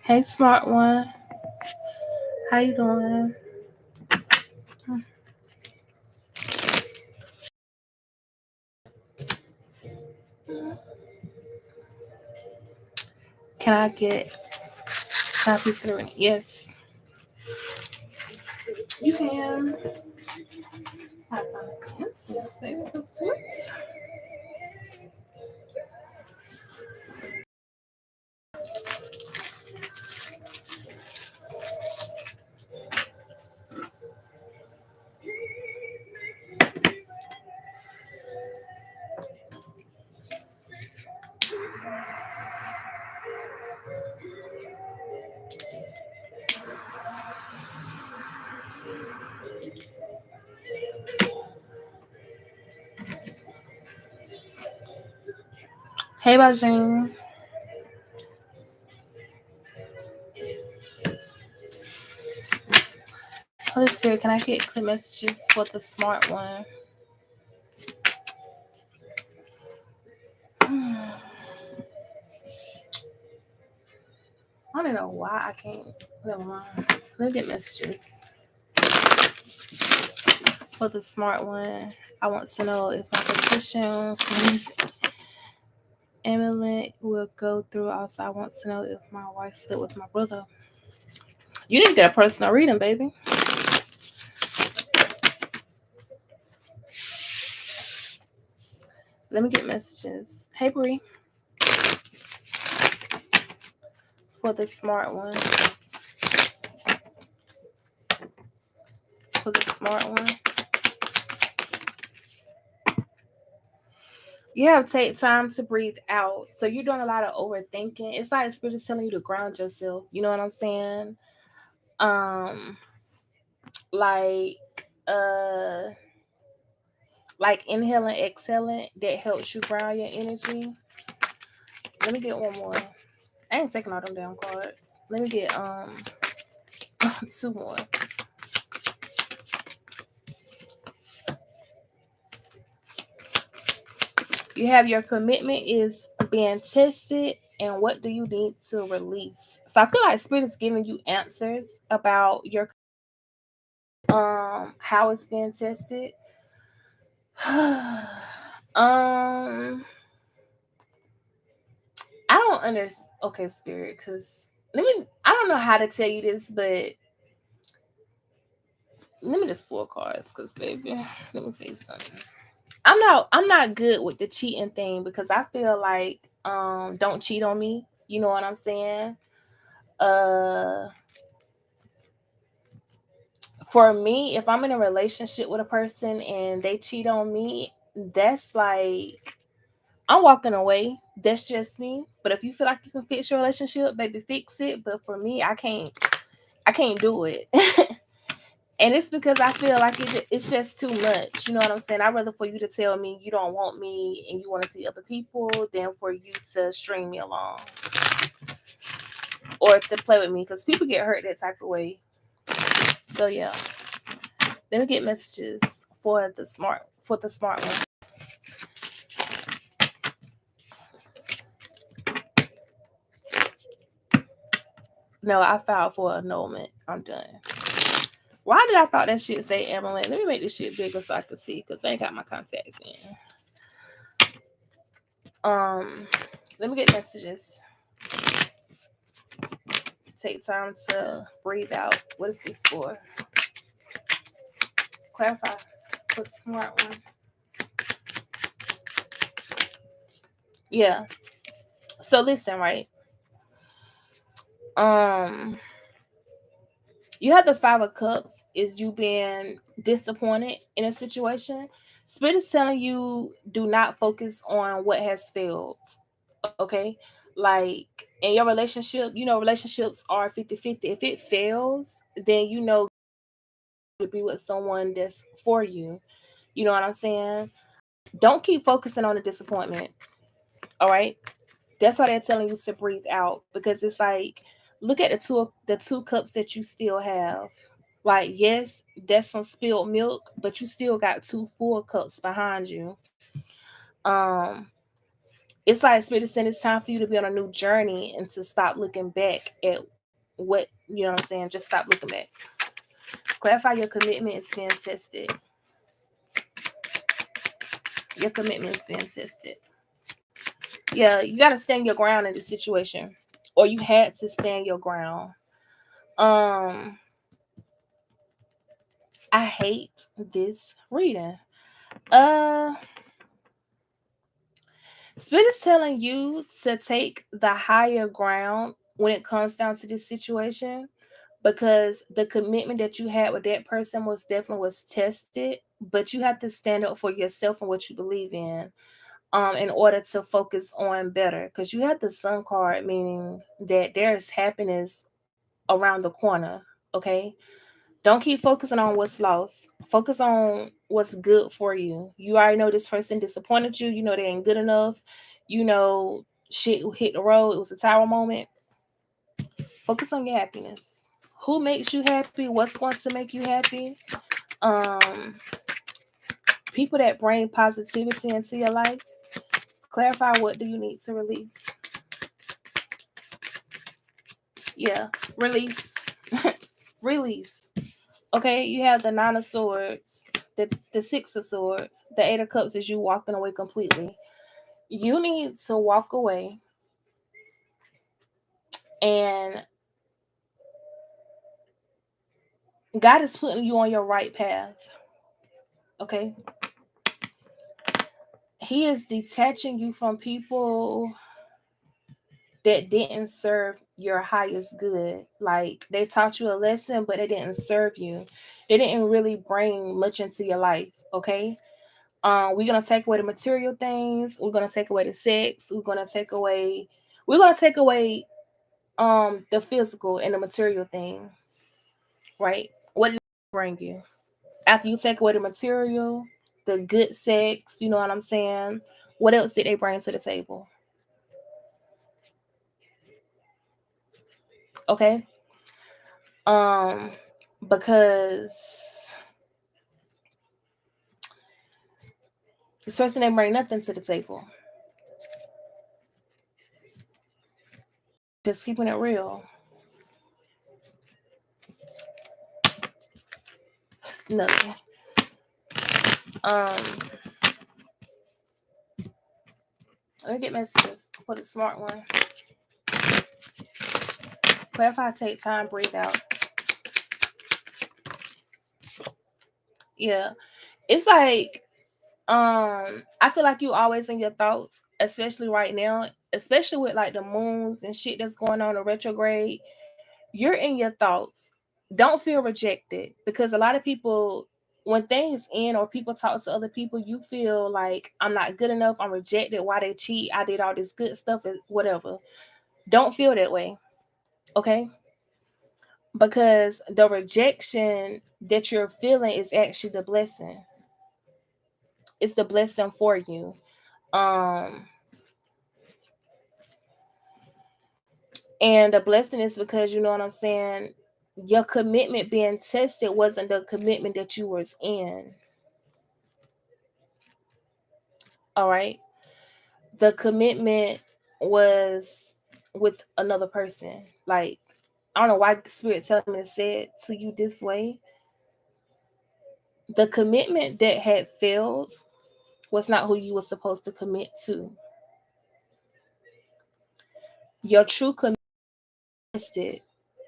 Hey, smart one. How you doing? Can I get? Can I please get a ring? Yes, you can. I found some incense, baby. That's sweet. Hey, Bajing. Holy Spirit, can I get clear messages for the smart one? I don't know why I can't. Never mind. Let me get messages for the smart one. I want to know if my petition for this amulet will go through. Also, I want to know if my wife slept with my brother. You need to get a personal reading, baby. Let me get messages. Hey, Bree. For the smart one. For the smart one. You have to take time to breathe out. So you're doing a lot of overthinking. It's like spirit is telling you to ground yourself. You know what I'm saying? Um, like uh like inhaling, exhaling, that helps you ground your energy. Let me get one more. I ain't taking all them damn cards. Let me get two more. You have your commitment is being tested, and what do you need to release? So I feel like spirit is giving you answers about your how it's being tested. I don't understand. Okay, spirit, because I don't know how to tell you this, but let me just pull cards, because baby, let me say something. I'm not good with the cheating thing because I feel like don't cheat on me. You know what I'm saying? Uh for me, if I'm in a relationship with a person and they cheat on me, that's like I'm walking away. That's just me. But if you feel like you can fix your relationship, baby, fix it. But for me, I can't. I can't do it. And it's because I feel like it's just too much. You know what I'm saying? I'd rather for you to tell me you don't want me and you want to see other people than for you to string me along or to play with me because people get hurt that type of way. So yeah, let me get messages for the smart one. No, I filed for annulment. I'm done. Why did I thought that shit say Emily? Let me make this shit bigger so I can see because I ain't got my contacts in. Let me get messages. Take time to breathe out. What is this for? Clarify. Put the smart one. Yeah. So listen, right? Um, you have the 5 of Cups. Is you being disappointed in a situation? Spirit is telling you do not focus on what has failed. Okay, like in your relationship, relationships are 50-50. If it fails, then to be with someone that's for you. You know what I'm saying? Don't keep focusing on the disappointment. All right. That's why they're telling you to breathe out because it's like, look at the two cups that you still have. Like, yes, that's some spilled milk, but you still got 2 full cups behind you. Um, It's like Spirit is saying it's time for you to be on a new journey and to stop looking back at what, you know what I'm saying? Just stop looking back. Clarify your commitment is being tested. Your commitment is being tested. Yeah, you got to stand your ground in this situation, or you had to stand your ground. Um, I hate this reading. Uh, Spirit is telling you to take the higher ground when it comes down to this situation, because the commitment that you had with that person was definitely was tested, but you have to stand up for yourself and what you believe in order to focus on better, because you have the Sun card, meaning that there is happiness around the corner. Okay, don't keep focusing on what's lost. Focus on what's good for you. You already know this person disappointed you. You know they ain't good enough. You know shit hit the road. It was a tower moment. Focus on your happiness. Who makes you happy? What's going to make you happy? Um, People that bring positivity into your life. Clarify, what do you need to release? Yeah, release. Release. Okay, you have the Nine of Swords, the Six of Swords, the Eight of Cups is you walking away completely. You need to walk away and God is putting you on your right path. Okay? He is detaching you from people that didn't serve your highest good. Like they taught you a lesson, but they didn't serve you. They didn't really bring much into your life. Okay. We're gonna take away the material things. We're gonna take away the sex. We're gonna take away the physical and the material thing. Right? What did it bring you? After you take away the material, the good sex, you know what I'm saying? What else did they bring to the table? Okay. Um, because this person didn't bring nothing to the table. Just keeping it real. It's nothing. Um, Let me get messages for the smart one. Clarify, take time, breathe out. Yeah. It's like, I feel like you always in your thoughts, especially right now, especially with like the moons and shit that's going on in retrograde. You're in your thoughts. Don't feel rejected, because a lot of people, when things end or people talk to other people, you feel like I'm not good enough, I'm rejected, why they cheat, I did all this good stuff, whatever. Don't feel that way. Okay? Because the rejection that you're feeling is actually the blessing. It's the blessing for you. Um and the blessing is because, you know what I'm saying, your commitment being tested wasn't the commitment that you was in. All right. The commitment was with another person. Like, I don't know why the Spirit telling me to say it to you this way. The commitment that had failed was not who you were supposed to commit to. Your true commitment is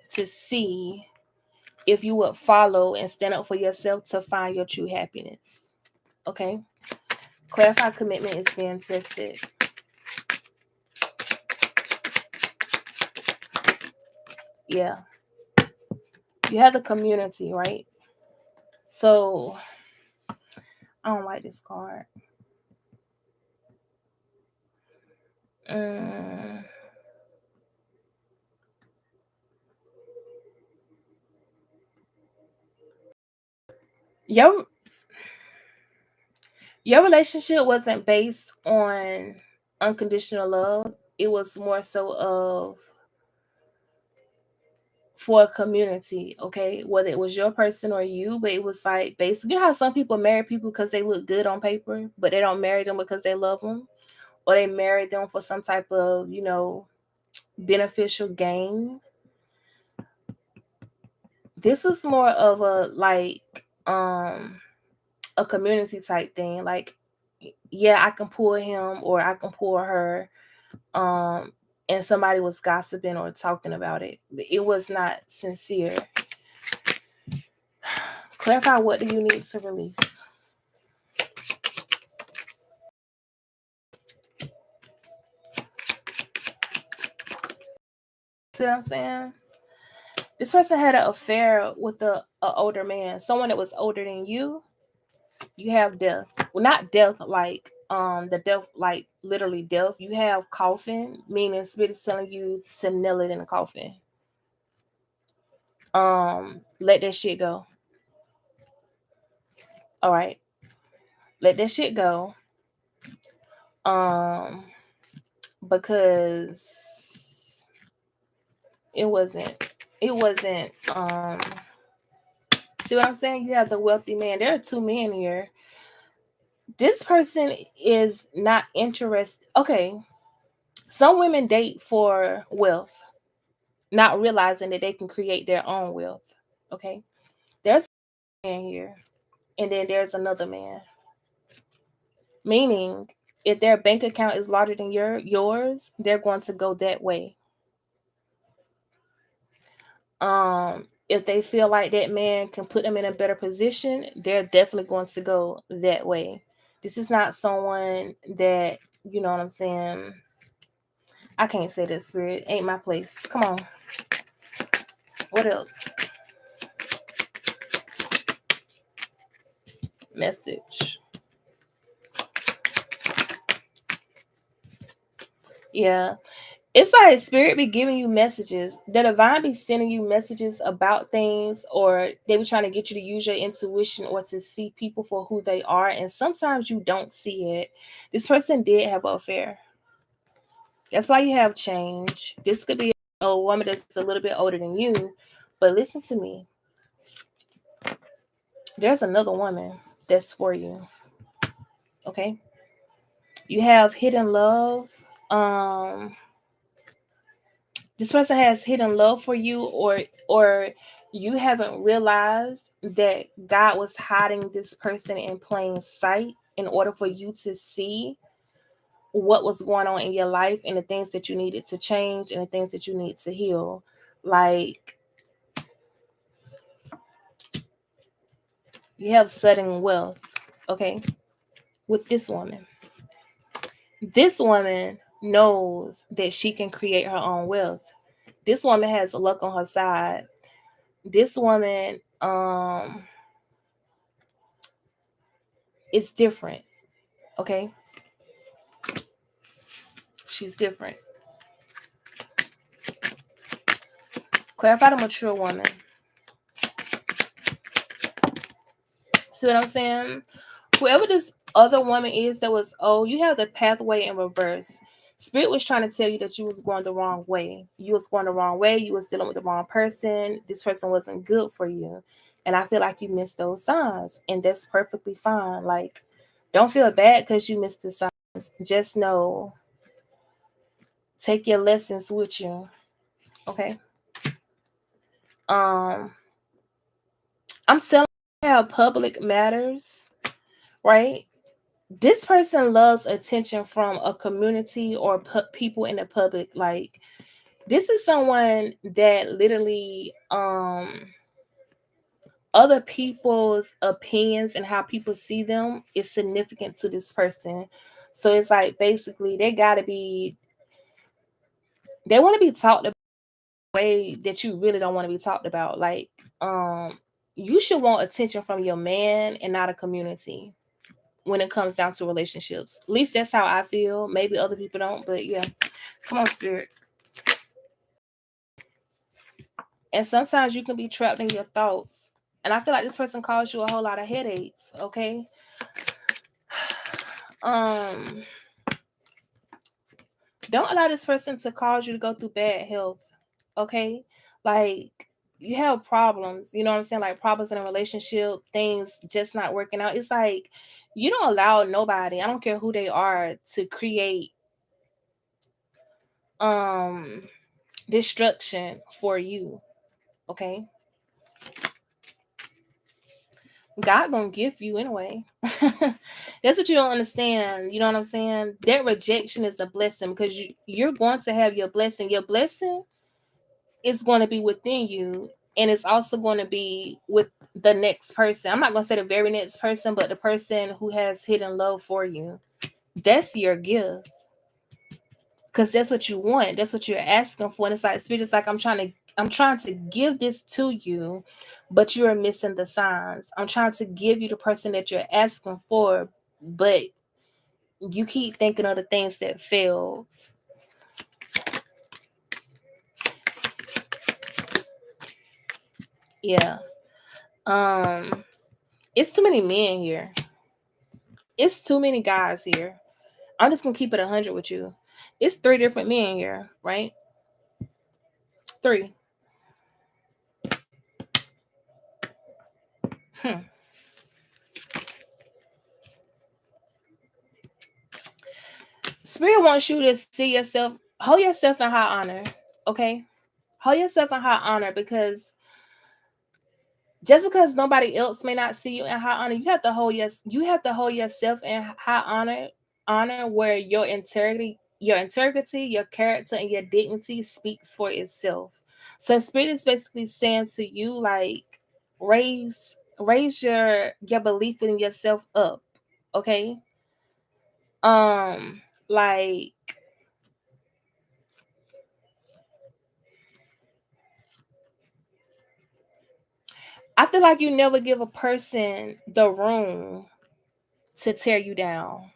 to see if you would follow and stand up for yourself to find your true happiness. Okay? Clarify, commitment is being tested. Yeah. You have the community, right? So I don't like this card. Mm. Your your relationship wasn't based on unconditional love. It was more so of for a community, okay? Whether it was your person or you, but it was like basically, you know how some people marry people because they look good on paper, but they don't marry them because they love them, or they married them for some type of, beneficial gain. This was more of a like a community type thing. Like, yeah, I can pull him or I can pull her. Um, and somebody was gossiping or talking about it. It was not sincere. Clarify, what do you need to release? See what I'm saying? This person had an affair with a older man, someone that was older than you. You have death. Well, not death like the death like literally death. You have coffin, meaning spirit is telling you to nail it in a coffin. Let that shit go. All right. Let that shit go. Um because it wasn't see what I'm saying? You have the wealthy man. There are two men here. This person is not interested. Okay. Some women date for wealth, not realizing that they can create their own wealth. Okay. There's a man here, and then there's another man. Meaning, if their bank account is larger than yours, they're going to go that way. If they feel like that man can put them in a better position, they're definitely going to go that way. This is not someone that, you know what I'm saying? I can't say that, spirit. Ain't my place. Come on. What else? Message. Yeah. It's like spirit be giving you messages. The divine be sending you messages about things, or they be trying to get you to use your intuition or to see people for who they are. And sometimes you don't see it. This person did have an affair. That's why you have change. This could be a woman that's a little bit older than you. But listen to me. There's another woman that's for you. Okay? You have hidden love. Um this person has hidden love for you, or you haven't realized that God was hiding this person in plain sight in order for you to see what was going on in your life and the things that you needed to change and the things that you need to heal. Like, you have sudden wealth, okay, with this woman. This woman knows that she can create her own wealth. This woman has luck on her side. This woman is different, okay? She's different. Clarify the mature woman. See what I'm saying? Whoever this other woman is that was, you have the pathway in reverse. Spirit was trying to tell you that you was going the wrong way. You was going the wrong way. You was dealing with the wrong person. This person wasn't good for you. And I feel like you missed those signs. And that's perfectly fine. Like, don't feel bad because you missed the signs. Just know, take your lessons with you. Okay? I'm telling you how public matters, right? This person loves attention from a community or people in the public. Like, this is someone that literally other people's opinions and how people see them is significant to this person. So it's like basically they want to be talked about in a way that you really don't want to be talked about. Like, you should want attention from your man and not a community when it comes down to relationships. At least that's how I feel. Maybe other people don't, but yeah. Come on, spirit. And sometimes you can be trapped in your thoughts. And I feel like this person caused you a whole lot of headaches, okay? Don't allow this person to cause you to go through bad health, okay? Like, you have problems, you know what I'm saying? Like, problems in a relationship, things just not working out. It's like, you don't allow nobody, I don't care who they are, to create um destruction for you. Okay, God gonna give you anyway. That's what you don't understand. You know what I'm saying? That rejection is a blessing, because you're going to have your blessing. Your blessing is going to be within you, and it's also going to be with the next person. I'm not going to say the very next person, but the person who has hidden love for you. That's your gift, because that's what you want. That's what you're asking for. And it's like, Spirit is like, I'm trying to give this to you, but you are missing the signs. I'm trying to give you the person that you're asking for, but you keep thinking of the things that failed. Yeah. Um, it's too many men here. It's too many guys here. I'm just gonna keep it 100 with you. It's three different men here, right? Three. Hmm. Spirit wants you to see yourself, hold yourself in high honor. Okay, hold yourself in high honor, because just because nobody else may not see you in high honor, you have to hold yourself in high honor where your integrity, your character, and your dignity speaks for itself. So Spirit is basically saying to you, like, raise your belief in yourself up. Okay. Like, I feel like you never give a person the room to tear you down.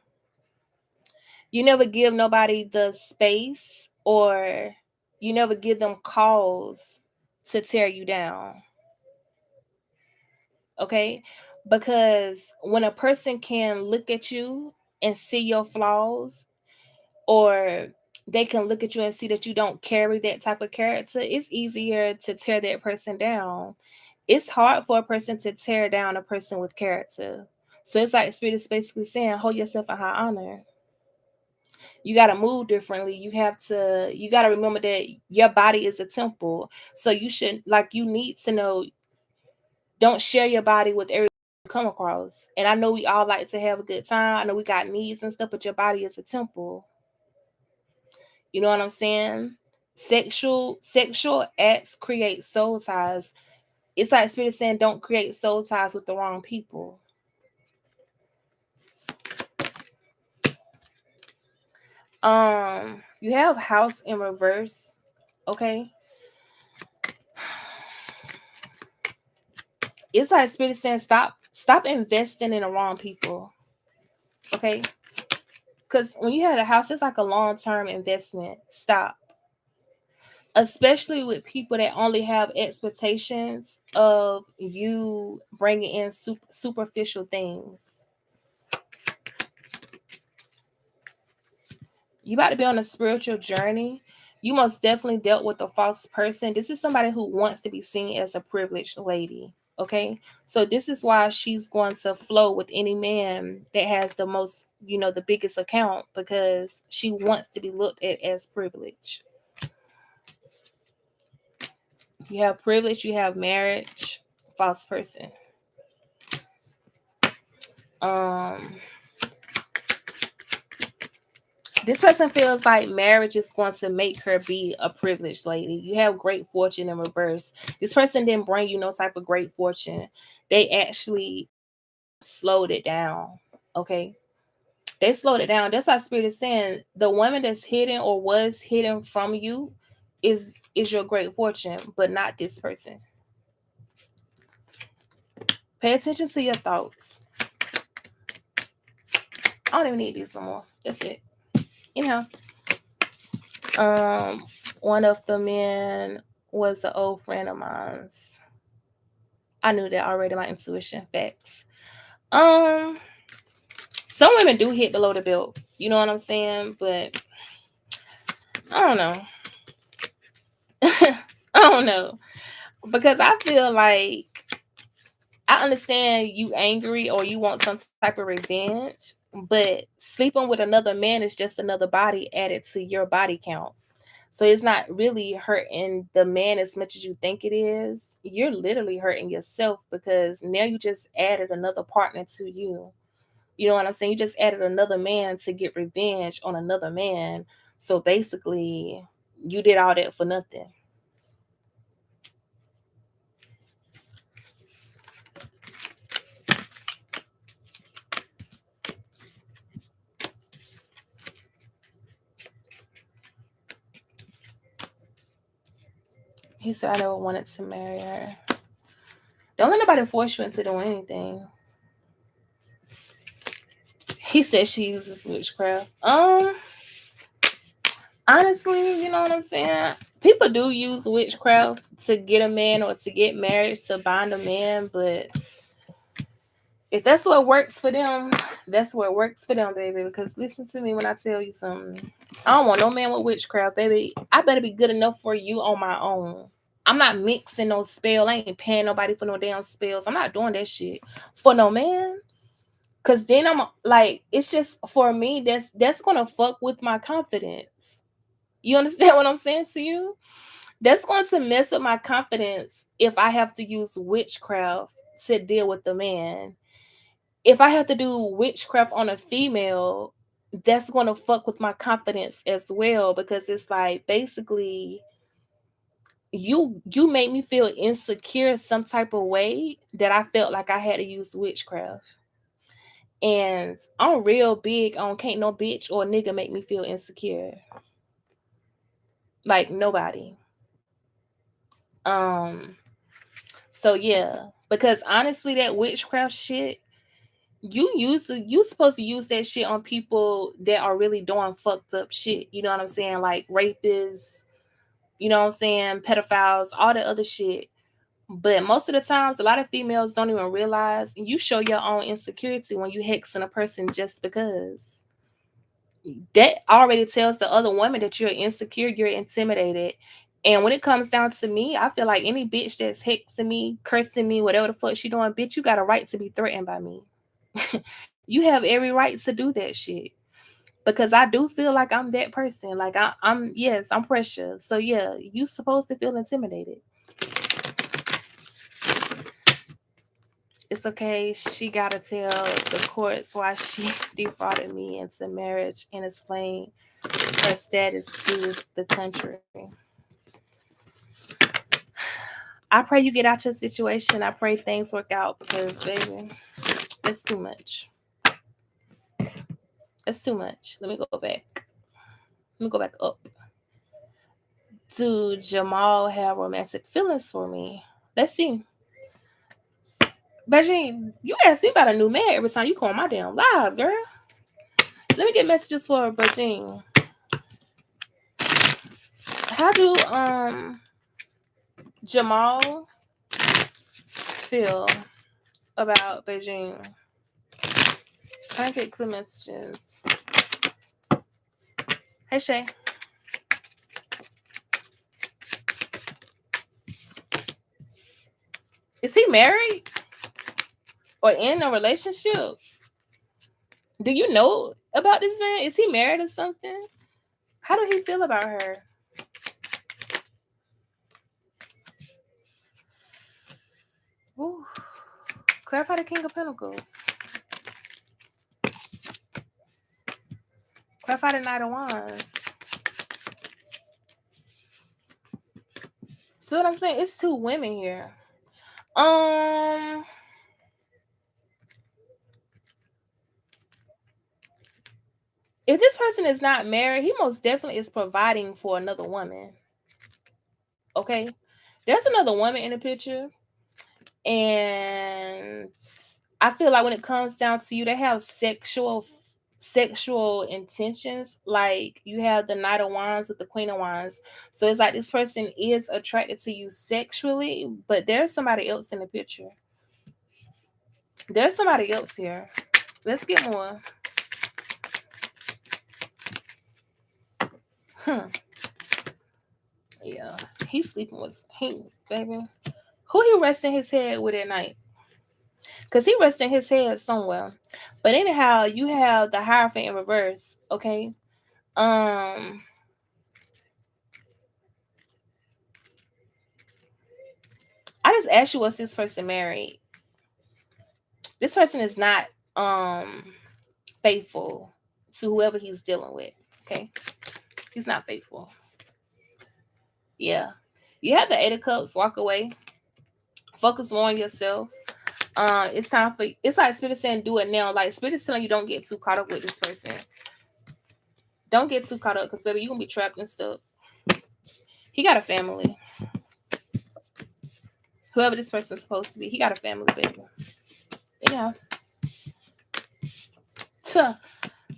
You never give nobody the space, or you never give them cause to tear you down. Okay? Because when a person can look at you and see your flaws, or they can look at you and see that you don't carry that type of character, it's easier to tear that person down. It's hard for a person to tear down a person with character. So it's like Spirit is basically saying, hold yourself in high honor. You got to move differently. You got to remember that your body is a temple. So you need to know, don't share your body with everyone you come across. And I know we all like to have a good time. I know we got needs and stuff, but your body is a temple. You know what I'm saying? Sexual acts create soul ties. It's like Spirit is saying, don't create soul ties with the wrong people. You have house in reverse. Okay. It's like Spirit is saying, stop investing in the wrong people. Okay. Because when you have a house, it's like a long-term investment. Stop. Especially with people that only have expectations of you bringing in superficial things. You about to be on a spiritual journey. You most definitely dealt with a false person. This is somebody who wants to be seen as a privileged lady. Okay. So this is why she's going to flow with any man that has the most, the biggest account, because she wants to be looked at as privileged. You have privilege, you have marriage, false person. Um, this person feels like marriage is going to make her be a privileged lady. You have great fortune in reverse. This person didn't bring you no type of great fortune. They actually slowed it down. Okay. They slowed it down. That's why Spirit is saying the woman that's hidden or was hidden from you is your great fortune, but not this person. Pay attention to your thoughts. I don't even need these no more. That's it. You know. Um, one of the men was an old friend of mine's. I knew that already. My intuition, facts. Um, some women do hit below the belt. You know what I'm saying? But I don't know. I don't know, because I feel like I understand you angry or you want some type of revenge, but sleeping with another man is just another body added to your body count. So it's not really hurting the man as much as you think it is. You're literally hurting yourself because now you just added another partner to you. You know what I'm saying? You just added another man to get revenge on another man. So basically, you did all that for nothing. He said, I never wanted to marry her. Don't let nobody force you into doing anything. He said she uses witchcraft. Honestly, you know what I'm saying? People do use witchcraft to get a man or to get married, to bind a man, but if that's what works for them, that's what works for them, baby. Because listen to me when I tell you something. I don't want no man with witchcraft, baby. I better be good enough for you on my own. I'm not mixing no spell. I ain't paying nobody for no damn spells. I'm not doing that shit for no man. Cause then I'm like, it's just for me. That's gonna fuck with my confidence. You understand what I'm saying to you? That's going to mess up my confidence if I have to use witchcraft to deal with the man. If I have to do witchcraft on a female, that's going to fuck with my confidence as well, because it's like basically you made me feel insecure some type of way that I felt like I had to use witchcraft. And I'm real big on can't no bitch or nigga make me feel insecure. Like nobody. Um so yeah, because honestly that witchcraft shit, you supposed to use that shit on people that are really doing fucked up shit. You know what I'm saying? Like rapists, you know what I'm saying, pedophiles, all that other shit. But most of the times, a lot of females don't even realize you show your own insecurity when you hexing a person just because. That already tells the other woman that you're insecure, you're intimidated. And when it comes down to me, I feel like any bitch that's hexing me, cursing me, whatever the fuck she doing, bitch, you got a right to be threatened by me. You have every right to do that shit. Because I do feel like I'm that person. Like I'm yes, I'm precious. So yeah, you supposed to feel intimidated. It's okay. She gotta tell the courts why she defrauded me into marriage and explain her status to the country. I pray you get out your situation. I pray things work out because baby, it's too much. It's too much. Let me go back. Let me go back up. Do Jamal have romantic feelings for me? Let's see. Beijing, you ask me about a new man every time you call my damn live, girl. Let me get messages for Beijing. How do Jamal feel about Beijing? Can I get clear messages? Hey Shay. Is he married? Or in a relationship? Do you know about this man? Is he married or something? How do he feel about her? Ooh. Clarify the King of Pentacles. Clarify the Knight of Wands. See what I'm saying? It's two women here. If this person is not married, he most definitely is providing for another woman. Okay? There's another woman in the picture. And I feel like when it comes down to you, they have sexual intentions. Like you have the Knight of Wands with the Queen of Wands. So it's like this person is attracted to you sexually, but there's somebody else in the picture. There's somebody else here. Let's get more. Yeah, he's sleeping with baby. Who he resting his head with at night? Because he resting his head somewhere. But anyhow, you have the Hierophant in reverse, okay? Um, ask you, was this person married? This person is not faithful to whoever he's dealing with. Okay, he's not faithful. Yeah, you have the Eight of Cups. Walk away. Focus more on yourself. It's time for. It's like Spirit is saying, do it now. Like Spirit is telling you, don't get too caught up with this person. Don't get too caught up, because baby, you're gonna be trapped and stuck. He got a family. Whoever this person's supposed to be, he got a family, baby. Yeah. Tuh.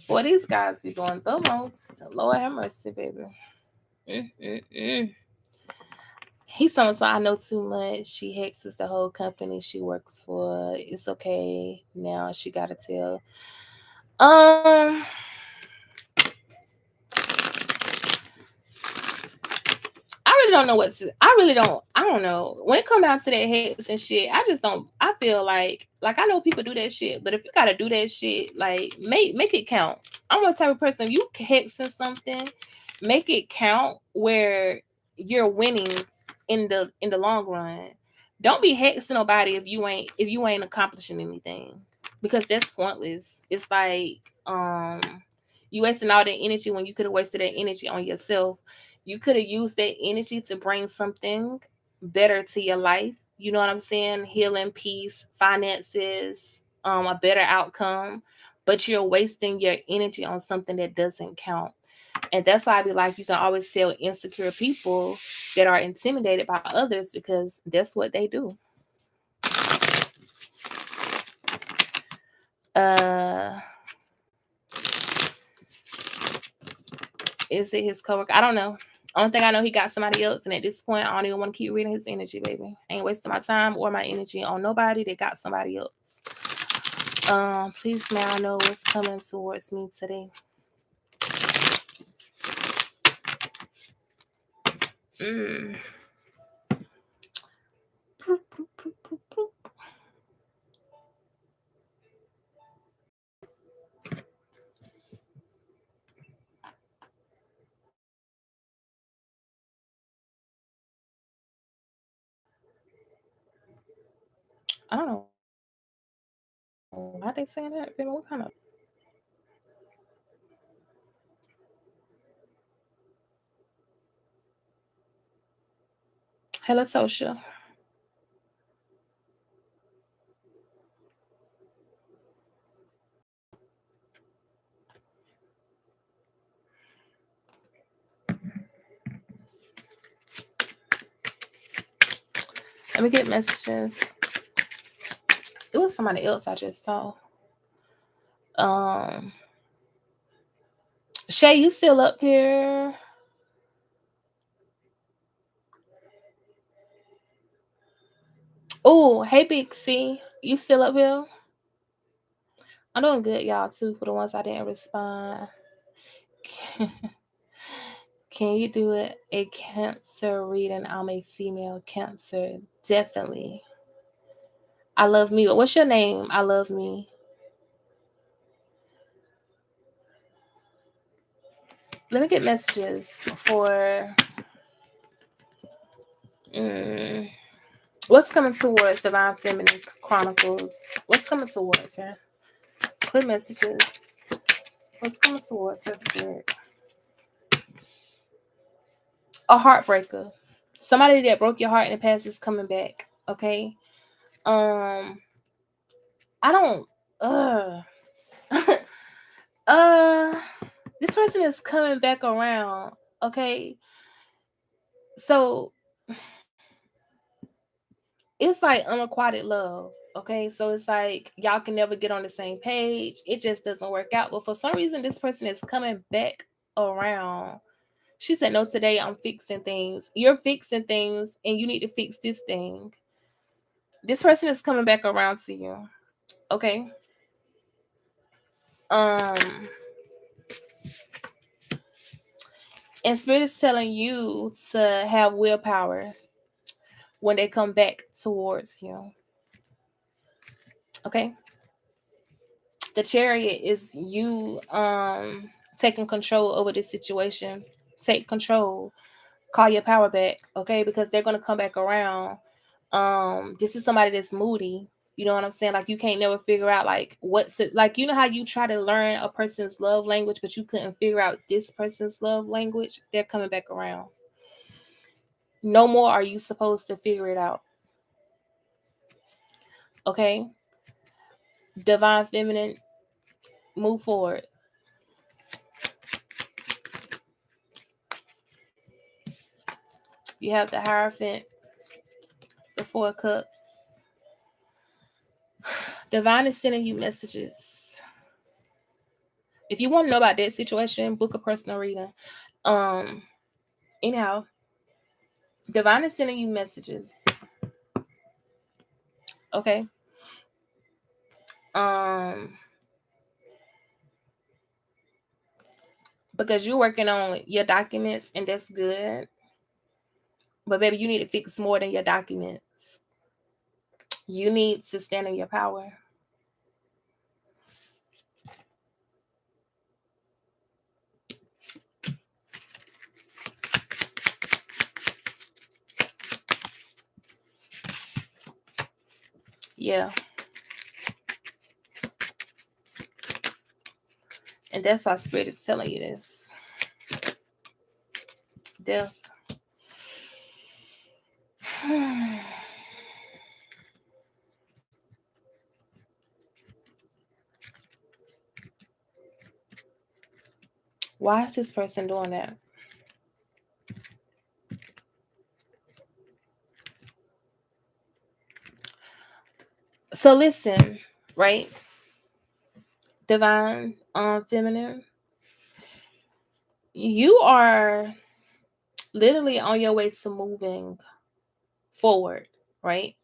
Boy, these guys be doing the most. Lord have mercy, baby. He's someone, so I know too much. She hexes the whole company she works for. It's okay. Now she gotta tell. I really don't know what to. I really don't. I don't know. When it comes down to that hex and shit, I just don't. I feel like I know people do that shit, but if you gotta do that shit, like make it count. I'm the type of person, you hexing something, make it count where you're winning in the long run. Don't be hexing nobody if you ain't accomplishing anything, because that's pointless. It's like you wasting all that energy when you could have wasted that energy on yourself. You could have used that energy to bring something better to your life. You know what I'm saying? Healing, peace, finances, a better outcome. But you're wasting your energy on something that doesn't count. And that's why I be like, you can always tell insecure people that are intimidated by others, because that's what they do. Is it his coworker? I don't know. Only thing I know, he got somebody else, and at this point, I don't even want to keep reading his energy, baby. I ain't wasting my time or my energy on nobody that got somebody else. Please, may I know what's coming towards me today? I don't know why they saying that. What kind of? Hello, Tosha. Let me get messages. It was somebody else I just saw. Shay, you still up here? Oh, hey, Big C. You still up here? I'm doing good, y'all, too, for the ones I didn't respond. Can you do it? A Cancer reading? I'm a female Cancer. Definitely. I love me. What's your name? I love me. Let me get messages for what's coming towards Divine Feminine Chronicles. What's coming towards her? Clear messages. What's coming towards her, spirit? A heartbreaker. Somebody that broke your heart in the past is coming back. Okay. I don't. This person is coming back around. Okay. So it's like unrequited love. Okay. So it's like y'all can never get on the same page. It just doesn't work out. But for some reason, this person is coming back around. She said, no, today I'm fixing things. You're fixing things and you need to fix this thing. This person is coming back around to you. Okay. And Spirit is telling you to have willpower when they come back towards you. Okay. The Chariot is you taking control over this situation. Take control. Call your power back, okay? Because they're going to come back around. This is somebody that's moody. You know what I'm saying? Like, you can't never figure out like what to, like, you know how you try to learn a person's love language, but you couldn't figure out this person's love language? They're coming back around. No more are you supposed to figure it out. Okay? Divine Feminine, move forward. You have the Hierophant, the Four of Cups. Divine is sending you messages. If you want to know about that situation, book a personal reading. Anyhow, Divine is sending you messages. Okay. Because you're working on your documents, and that's good. But baby, you need to fix more than your documents. You need to stand in your power. Yeah. And that's why Spirit is telling you this. Death. Why is this person doing that? So listen, right? Divine, Feminine, you are literally on your way to moving forward, right?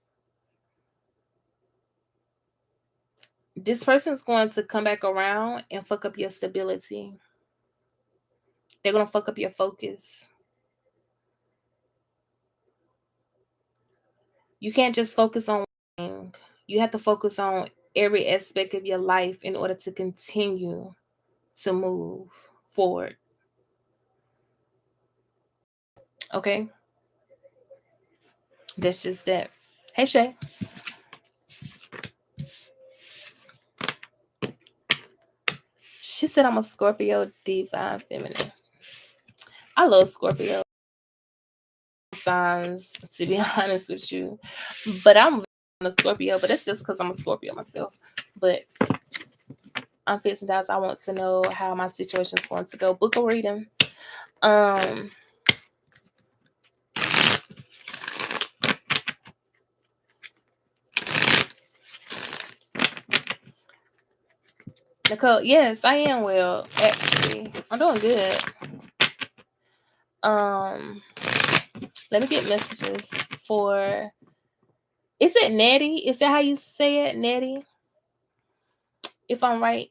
This person's going to come back around and fuck up your stability. They're going to fuck up your focus. You can't just focus on one thing. You have to focus on every aspect of your life in order to continue to move forward. Okay? That's just that. Hey, Shay. She said I'm a Scorpio, Divine Feminine. I love Scorpio signs, to be honest with you. But I'm a Scorpio, but it's just because I'm a Scorpio myself. But I'm fixing doubts. I want to know how my situation is going to go. Book a reading. Nicole, yes, I am well, actually. I'm doing good. Let me get messages for, is it Nettie? Is that how you say it, Nettie? If I'm right.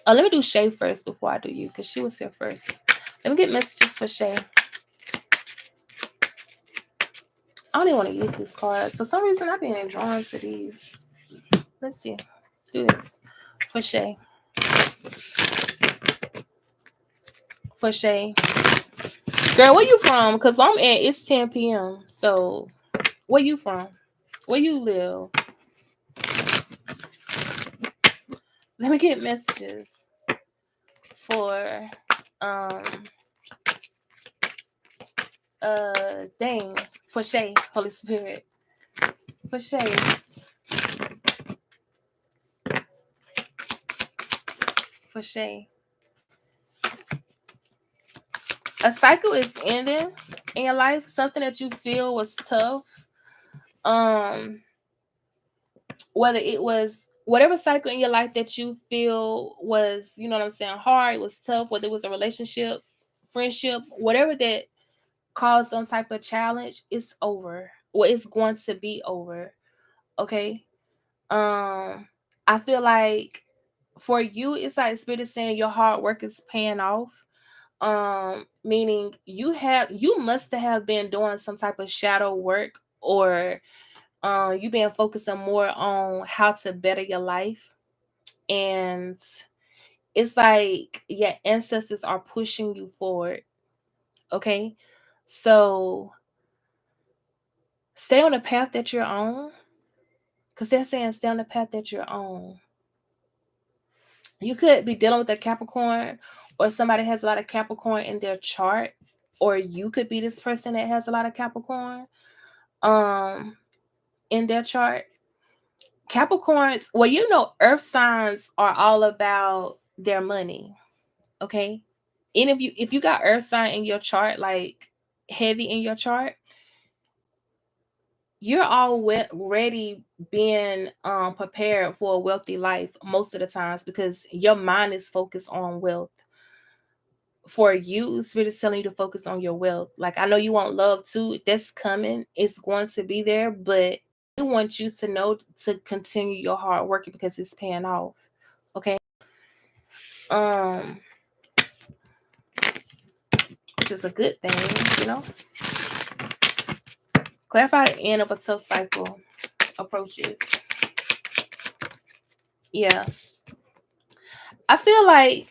Oh, let me do Shay first before I do you, because she was here first. Let me get messages for Shay. I don't even want to use these cards. For some reason, I've been drawn to these. Let's see. Do this for Shay. For Shay. Girl, where you from? Because it's 10 p.m. So, where you from? Where you live? Let me get messages for for Shay, Holy Spirit. For Shay. For Shay. A cycle is ending in your life. Something that you feel was tough. Whether it was whatever cycle in your life that you feel was, you know what I'm saying, hard, it was tough, whether it was a relationship, friendship, whatever that caused some type of challenge, it's over. Or it's going to be over. Okay. I feel like for you, it's like Spirit is saying your hard work is paying off. Meaning you must have been doing some type of shadow work, or you've been focusing more on how to better your life. And It's like your ancestors are pushing you forward. Okay? So stay on the path that you're on. Because they're saying stay on the path that you're on. You could be dealing with a Capricorn, or somebody has a lot of Capricorn in their chart, or you could be this person that has a lot of Capricorn in their chart. Capricorns, well, you know, earth signs are all about their money. Okay? And if you got earth sign in your chart, like heavy in your chart, you're already being prepared for a wealthy life most of the times, because your mind is focused on wealth. For you, Spirit is telling you to focus on your wealth. Like, I know you want love too. That's coming. It's going to be there, but I want you to know to continue your hard work because it's paying off. Okay. Which is a good thing, you know. Clarify the end of a tough cycle approaches. Yeah. I feel like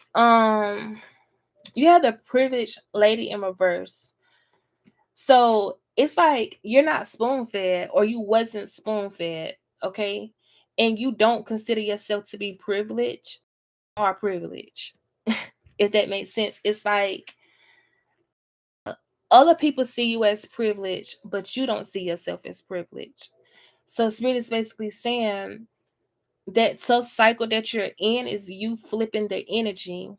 you have the privileged lady in reverse. So it's like you're not spoon fed, or you wasn't spoon fed, okay? And you don't consider yourself to be privileged or privileged. If that makes sense. It's like other people see you as privileged, but you don't see yourself as privileged. So Spirit is basically saying that tough cycle that you're in is you flipping the energy.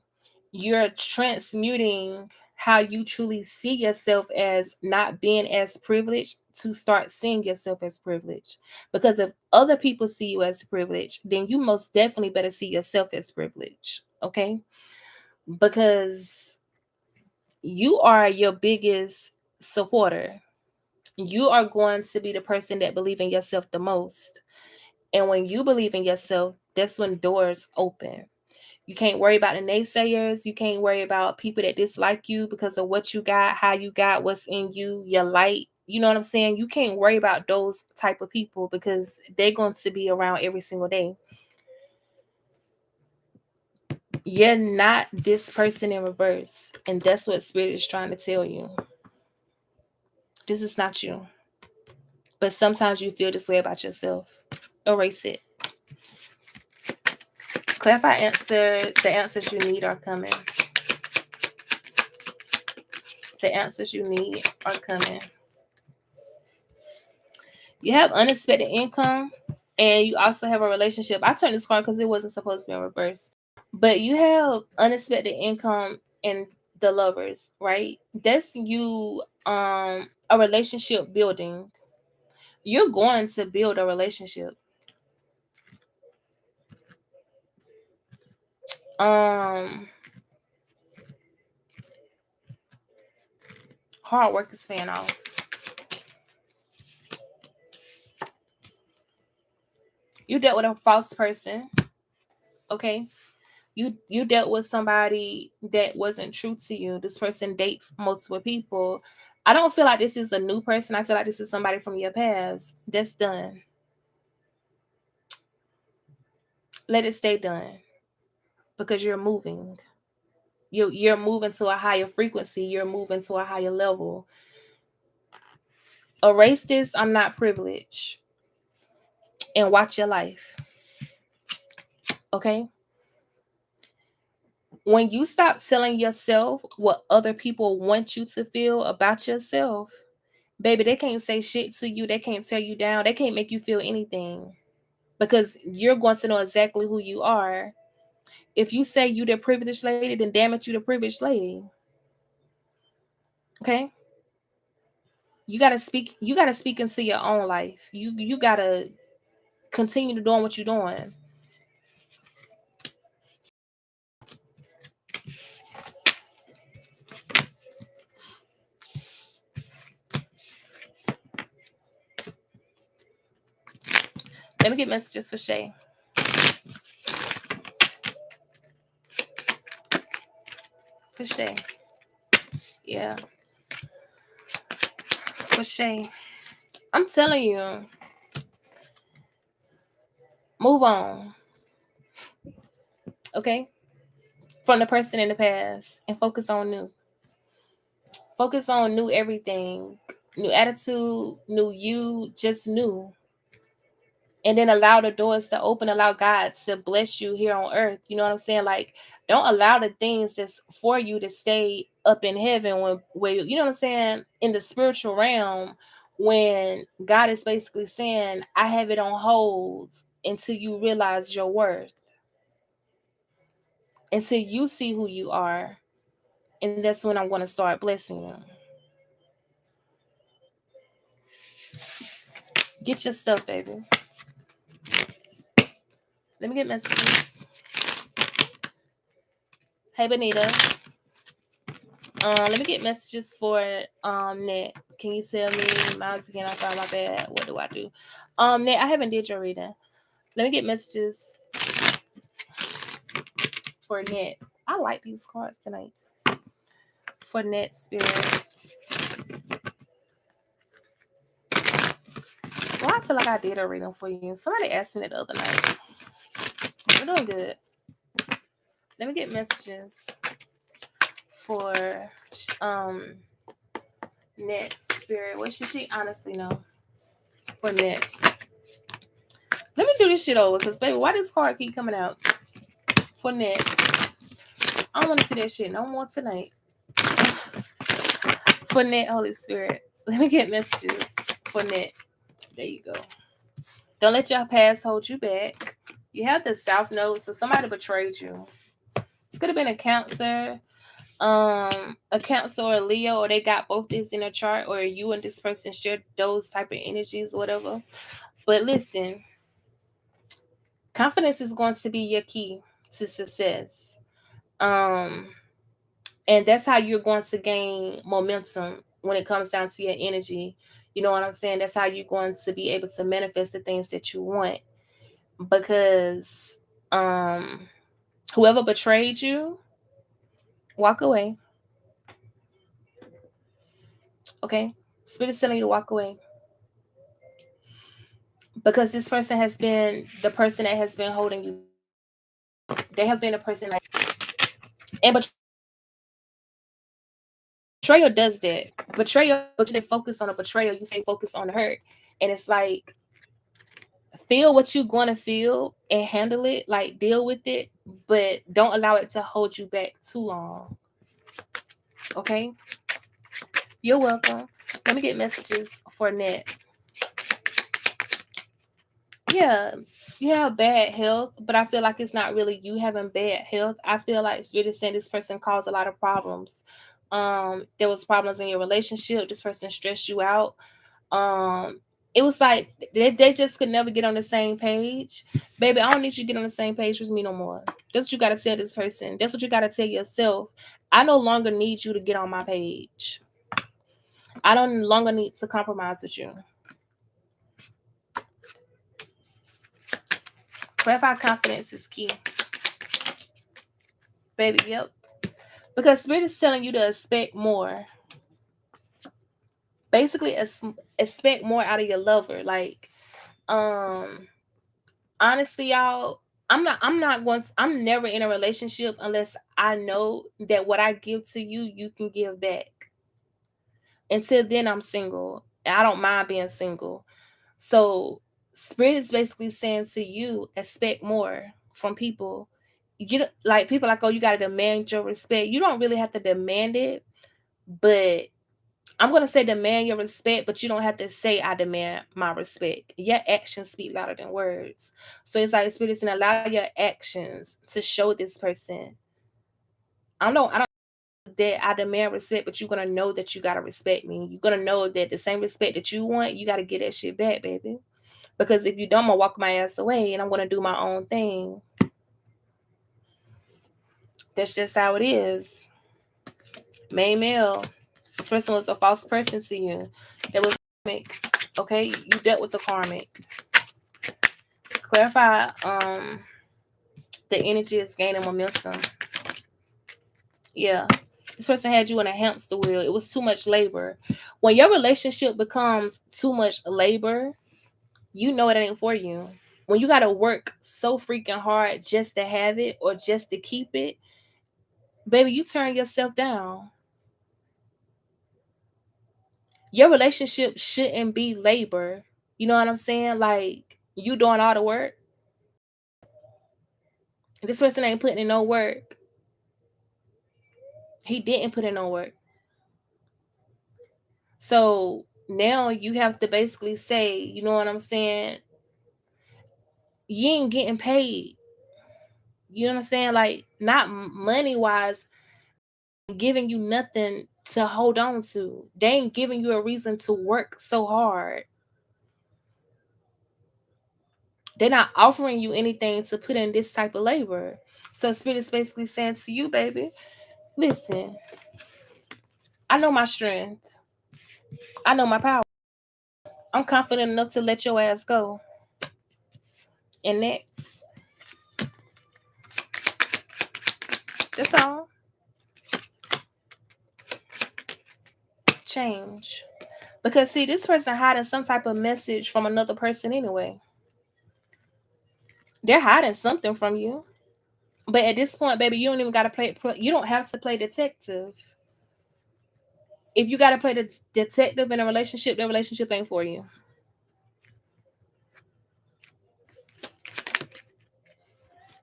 You're transmuting how you truly see yourself as not being as privileged to start seeing yourself as privileged. Because if other people see you as privileged, then you most definitely better see yourself as privileged. Okay? Because you are your biggest supporter. You are going to be the person that believes in yourself the most. And when you believe in yourself, that's when doors open. You can't worry about the naysayers. You can't worry about people that dislike you because of what you got, how you got, what's in you, your light. You know what I'm saying? You can't worry about those type of people because they're going to be around every single day. You're not this person in reverse. And that's what Spirit is trying to tell you. This is not you. But sometimes you feel this way about yourself. Erase it. Clarify answer. The answers you need are coming. The answers you need are coming. You have unexpected income, and you also have a relationship. I turned this card because it wasn't supposed to be in reverse. But you have unexpected income and the lovers, right? That's you a relationship building. You're going to build a relationship. Hard work is paying off. You dealt with a false person, okay? You dealt with somebody that wasn't true to you. This person dates multiple people. I don't feel like this is a new person. I feel like this is somebody from your past. That's done. Let it stay done, because you're moving. You're moving to a higher frequency. You're moving to a higher level. Erase this. I'm not privileged, and watch your life. Okay? When you stop telling yourself what other people want you to feel about yourself, baby, they can't say shit to you. They can't tear you down. They can't make you feel anything, because you're going to know exactly who you are. If you say you the privileged lady, then damn it, you the privileged lady. Okay? You gotta speak into your own life. You gotta continue to doing what you're doing. Let me get messages for Shay. For Shay. Yeah. For Shay. I'm telling you. Move on. Okay? from the person in the past and focus on new. Focus on new everything, new attitude, new you, just new. And then allow the doors to open, allow God to bless you here on earth. You know what I'm saying? Like, don't allow the things that's for you to stay up in heaven when where you know what I'm saying, in the spiritual realm, when God is basically saying, I have it on hold until you realize your worth, until you see who you are. And that's when I'm going to start blessing you. Get your stuff, baby. Let me get messages. Hey, Benita. Let me get messages for Net. Can you tell me miles again? I found my bad. What do I do? Net, I haven't did your reading. Let me get messages for Net. I like these cards tonight. For Net Spirit. Well, I feel like I did a reading for you. Somebody asked me that the other night. We're doing good. Let me get messages for Net Spirit. What should she honestly know for Net? Let me do this shit over, because baby, why does card keep coming out? For Net. I don't want to see that shit no more tonight. For Net, Holy Spirit. Let me get messages for Net. There you go. Don't let your past hold you back. You have the South Node, so somebody betrayed you. This could have been a Cancer, or a Leo, or they got both this in a chart, or you and this person share those type of energies or whatever. But listen, confidence is going to be your key to success. And that's how you're going to gain momentum when it comes down to your energy. You know what I'm saying? That's how you're going to be able to manifest the things that you want. Because whoever betrayed you, walk away. Okay? Spirit is telling you to walk away. Because this person has been the person that has been holding you back. They have been a person like, and betrayal does that. Betrayal, but you say focus on a betrayal, you say focus on the hurt. And it's like, feel what you're going to feel and handle it, like deal with it, but don't allow it to hold you back too long. Okay? You're welcome. Let me get messages for Net. Yeah, you have bad health, but I feel like it's not really you having bad health. I feel like Spirit is saying this person caused a lot of problems. There was problems in your relationship. This person stressed you out. It was like they just could never get on the same page. Baby, I don't need you to get on the same page with me no more. That's what you got to tell this person. That's what you got to tell yourself. I no longer need you to get on my page. I don't longer need to compromise with you. Clarify confidence is key. Baby, yep. Because Spirit is telling you to expect more. Basically, expect more out of your lover. Like, honestly, y'all, I'm never in a relationship unless I know that what I give to you, you can give back. Until then, I'm single. I don't mind being single. So Spirit is basically saying to you, expect more from people. You like people like, oh, you gotta demand your respect. You don't really have to demand it, but I'm gonna say demand your respect, but you don't have to say I demand my respect. Your actions speak louder than words. So it's like Spirit is saying, allow your actions to show this person. I don't that I demand respect, but you're gonna know that you gotta respect me. You're gonna know that the same respect that you want, you gotta get that shit back, baby. Because if you don't, I'm gonna walk my ass away and I'm gonna do my own thing. That's just how it is. Main male. This person was a false person to you. That was karmic. Okay, you dealt with the karmic. Clarify the energy is gaining momentum. Yeah. This person had you in a hamster wheel. It was too much labor. When your relationship becomes too much labor, you know it ain't for you. When you gotta work so freaking hard just to have it or just to keep it, baby, you turn yourself down. Your relationship shouldn't be labor. You know what I'm saying? Like, you doing all the work. This person ain't putting in no work. He didn't put in no work. So now you have to basically say, you know what I'm saying? You ain't getting paid. You know what I'm saying? Like, not money wise, giving you nothing to hold on to. They ain't giving you a reason to work so hard. They're not offering you anything to put in this type of labor. So Spirit is basically saying to you, baby, listen, I know my strength. I know my power. I'm confident enough to let your ass go. And next, that's all. Change. Because see, this person hiding some type of message from another person anyway. They're hiding something from you. But at this point, baby, you don't even gotta play. You don't have to play detective. If you gotta play the detective in a relationship, the relationship ain't for you.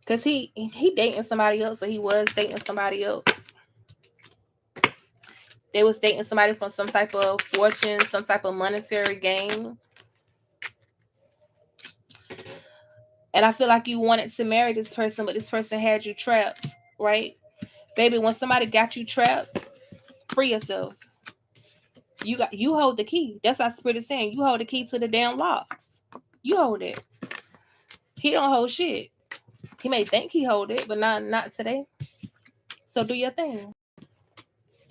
Cause he dating somebody else, or he was dating somebody else. They was dating somebody from some type of fortune, some type of monetary gain. And I feel like you wanted to marry this person, but this person had you trapped, right? Baby, when somebody got you trapped, free yourself. You hold the key. That's what Spirit is saying. You hold the key to the damn locks. You hold it. He don't hold shit. He may think he hold it, but not today. So do your thing.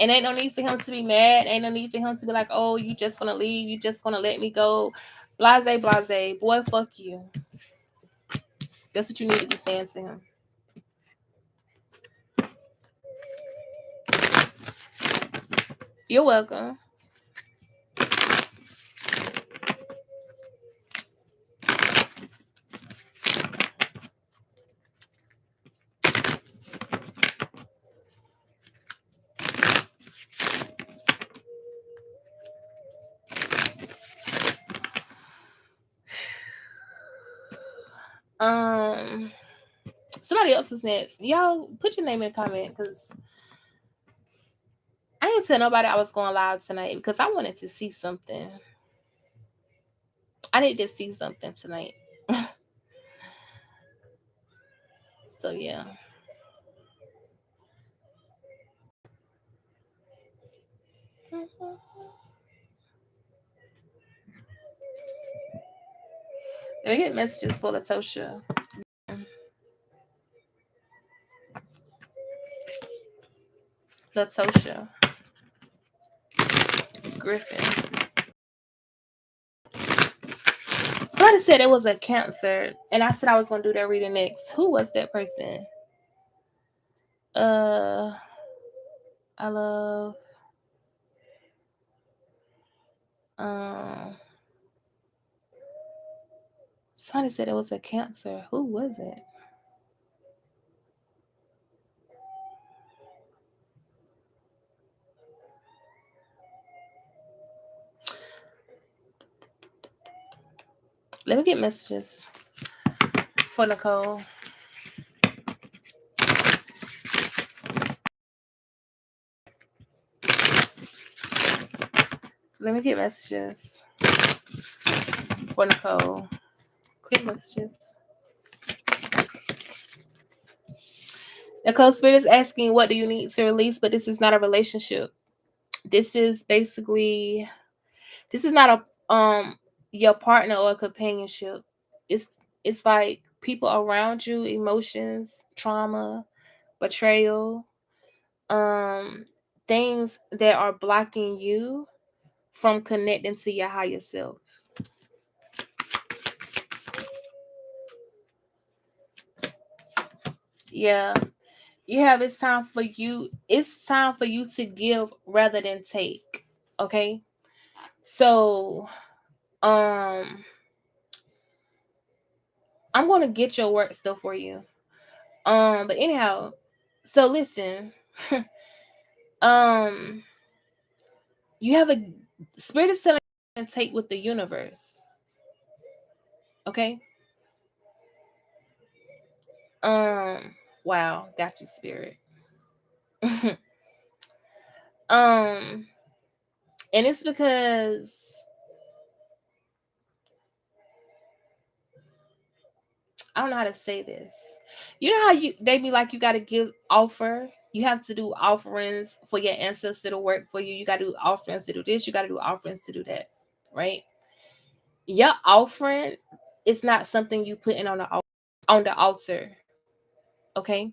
And ain't no need for him to be mad. Ain't no need for him to be like, oh, you just gonna leave. You just gonna let me go. Blase, blase. Boy, fuck you. That's what you need to be saying to him. You're welcome. Somebody else is next. Y'all put your name in the comment, because I didn't tell nobody I was going live tonight because I wanted to see something. I need to see something tonight. So yeah. I get messages for Latosha. Latosha Griffin. Somebody said it was a Cancer, and I said I was going to do that reading next. Who was that person? I love. Somebody said it was a Cancer. Who was it? Let me get messages for Nicole. Let me get messages for Nicole. Click messages. Nicole, Spirit is asking, what do you need to release? But this is not a relationship. This is basically, this is not a your partner or a companionship. It's like people around you, emotions, trauma, betrayal, things that are blocking you from connecting to your higher self. Yeah. It's time for you. It's time for you to give rather than take. Okay. So, I'm going to get your work stuff for you. But anyhow, so listen. um, you have a spirit is telling you to take with the universe. Okay. Wow, got you, spirit. um, and it's because I don't know how to say this. You know how they be like, you got to give offer. You have to do offerings for your ancestor to work for you. You got to do offerings to do this. You got to do offerings to do that, right? Your offering is not something you put in on the altar, okay?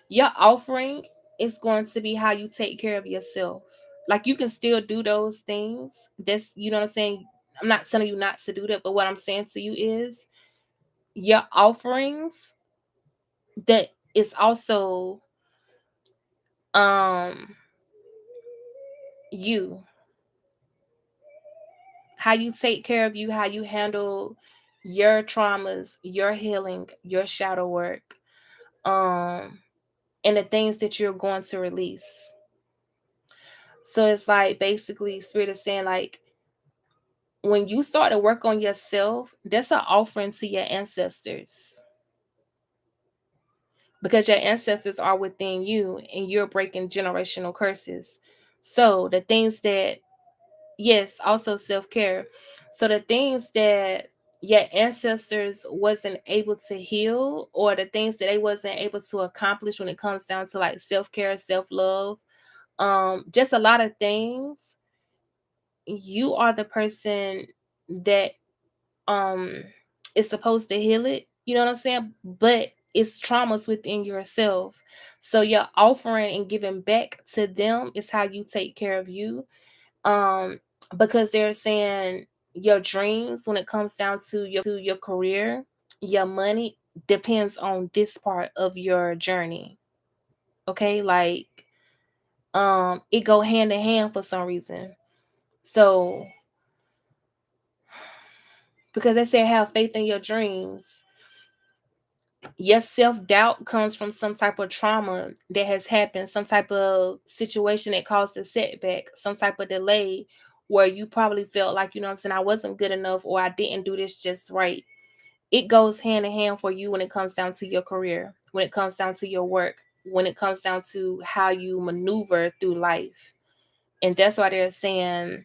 Your offering is going to be how you take care of yourself. Like you can still do those things. That's, you know what I'm saying? I'm not telling you not to do that, but what I'm saying to you is your offerings that is also um you, how you take care of you, how you handle your traumas, your healing, your shadow work, and the things that you're going to release. So it's like basically spirit is saying like when you start to work on yourself, that's an offering to your ancestors. Because your ancestors are within you and you're breaking generational curses. So the things that, yes, also self-care. So the things that your ancestors wasn't able to heal, or the things that they wasn't able to accomplish when it comes down to like self-care, self-love, just a lot of things, you are the person that um is supposed to heal it, you know what I'm saying? But it's traumas within yourself. So your offering and giving back to them is how you take care of you. um because they're saying your dreams, when it comes down to your career, your money depends on this part of your journey. Okay, like it go hand in hand for some reason. So because they say have faith in your dreams, your self-doubt comes from some type of trauma that has happened, some type of situation that caused a setback, some type of delay where you probably felt like, you know what I'm saying, I wasn't good enough or I didn't do this just right. It goes hand in hand for you when it comes down to your career, when it comes down to your work, when it comes down to how you maneuver through life. And that's why they're saying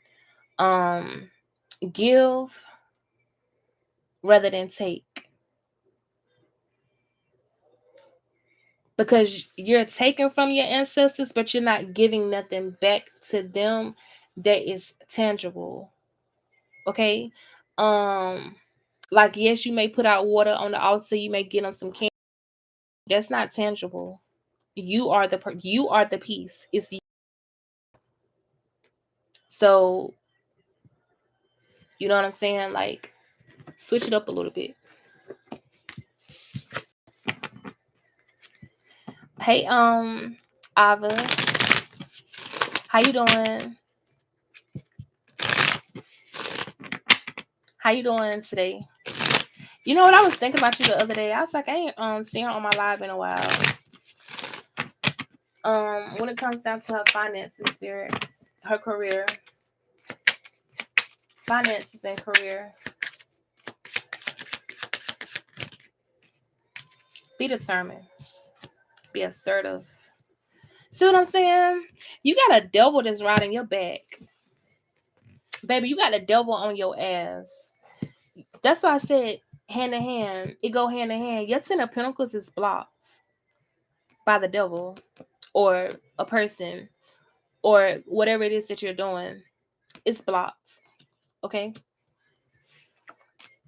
give rather than take, because you're taking from your ancestors, but you're not giving nothing back to them that is tangible. Okay. Um, like yes, you may put out water on the altar, you may get on some candy. That's not tangible. You are you are the piece. It's you. So you know what I'm saying? Like switch it up a little bit. Hey, Ava, how you doing? How you doing today? You know what, I was thinking about you the other day. I was like, I ain't seen her on my live in a while. When it comes down to her finances, spirit, her career, finances and career, be determined, be assertive. See what I'm saying? You got a devil that's riding your back, baby. You got a devil on your ass. That's why I said hand in hand. It go hand in hand. Your Ten of Pentacles is blocked by the devil or a person or whatever it is that you're doing. It's blocked. Okay.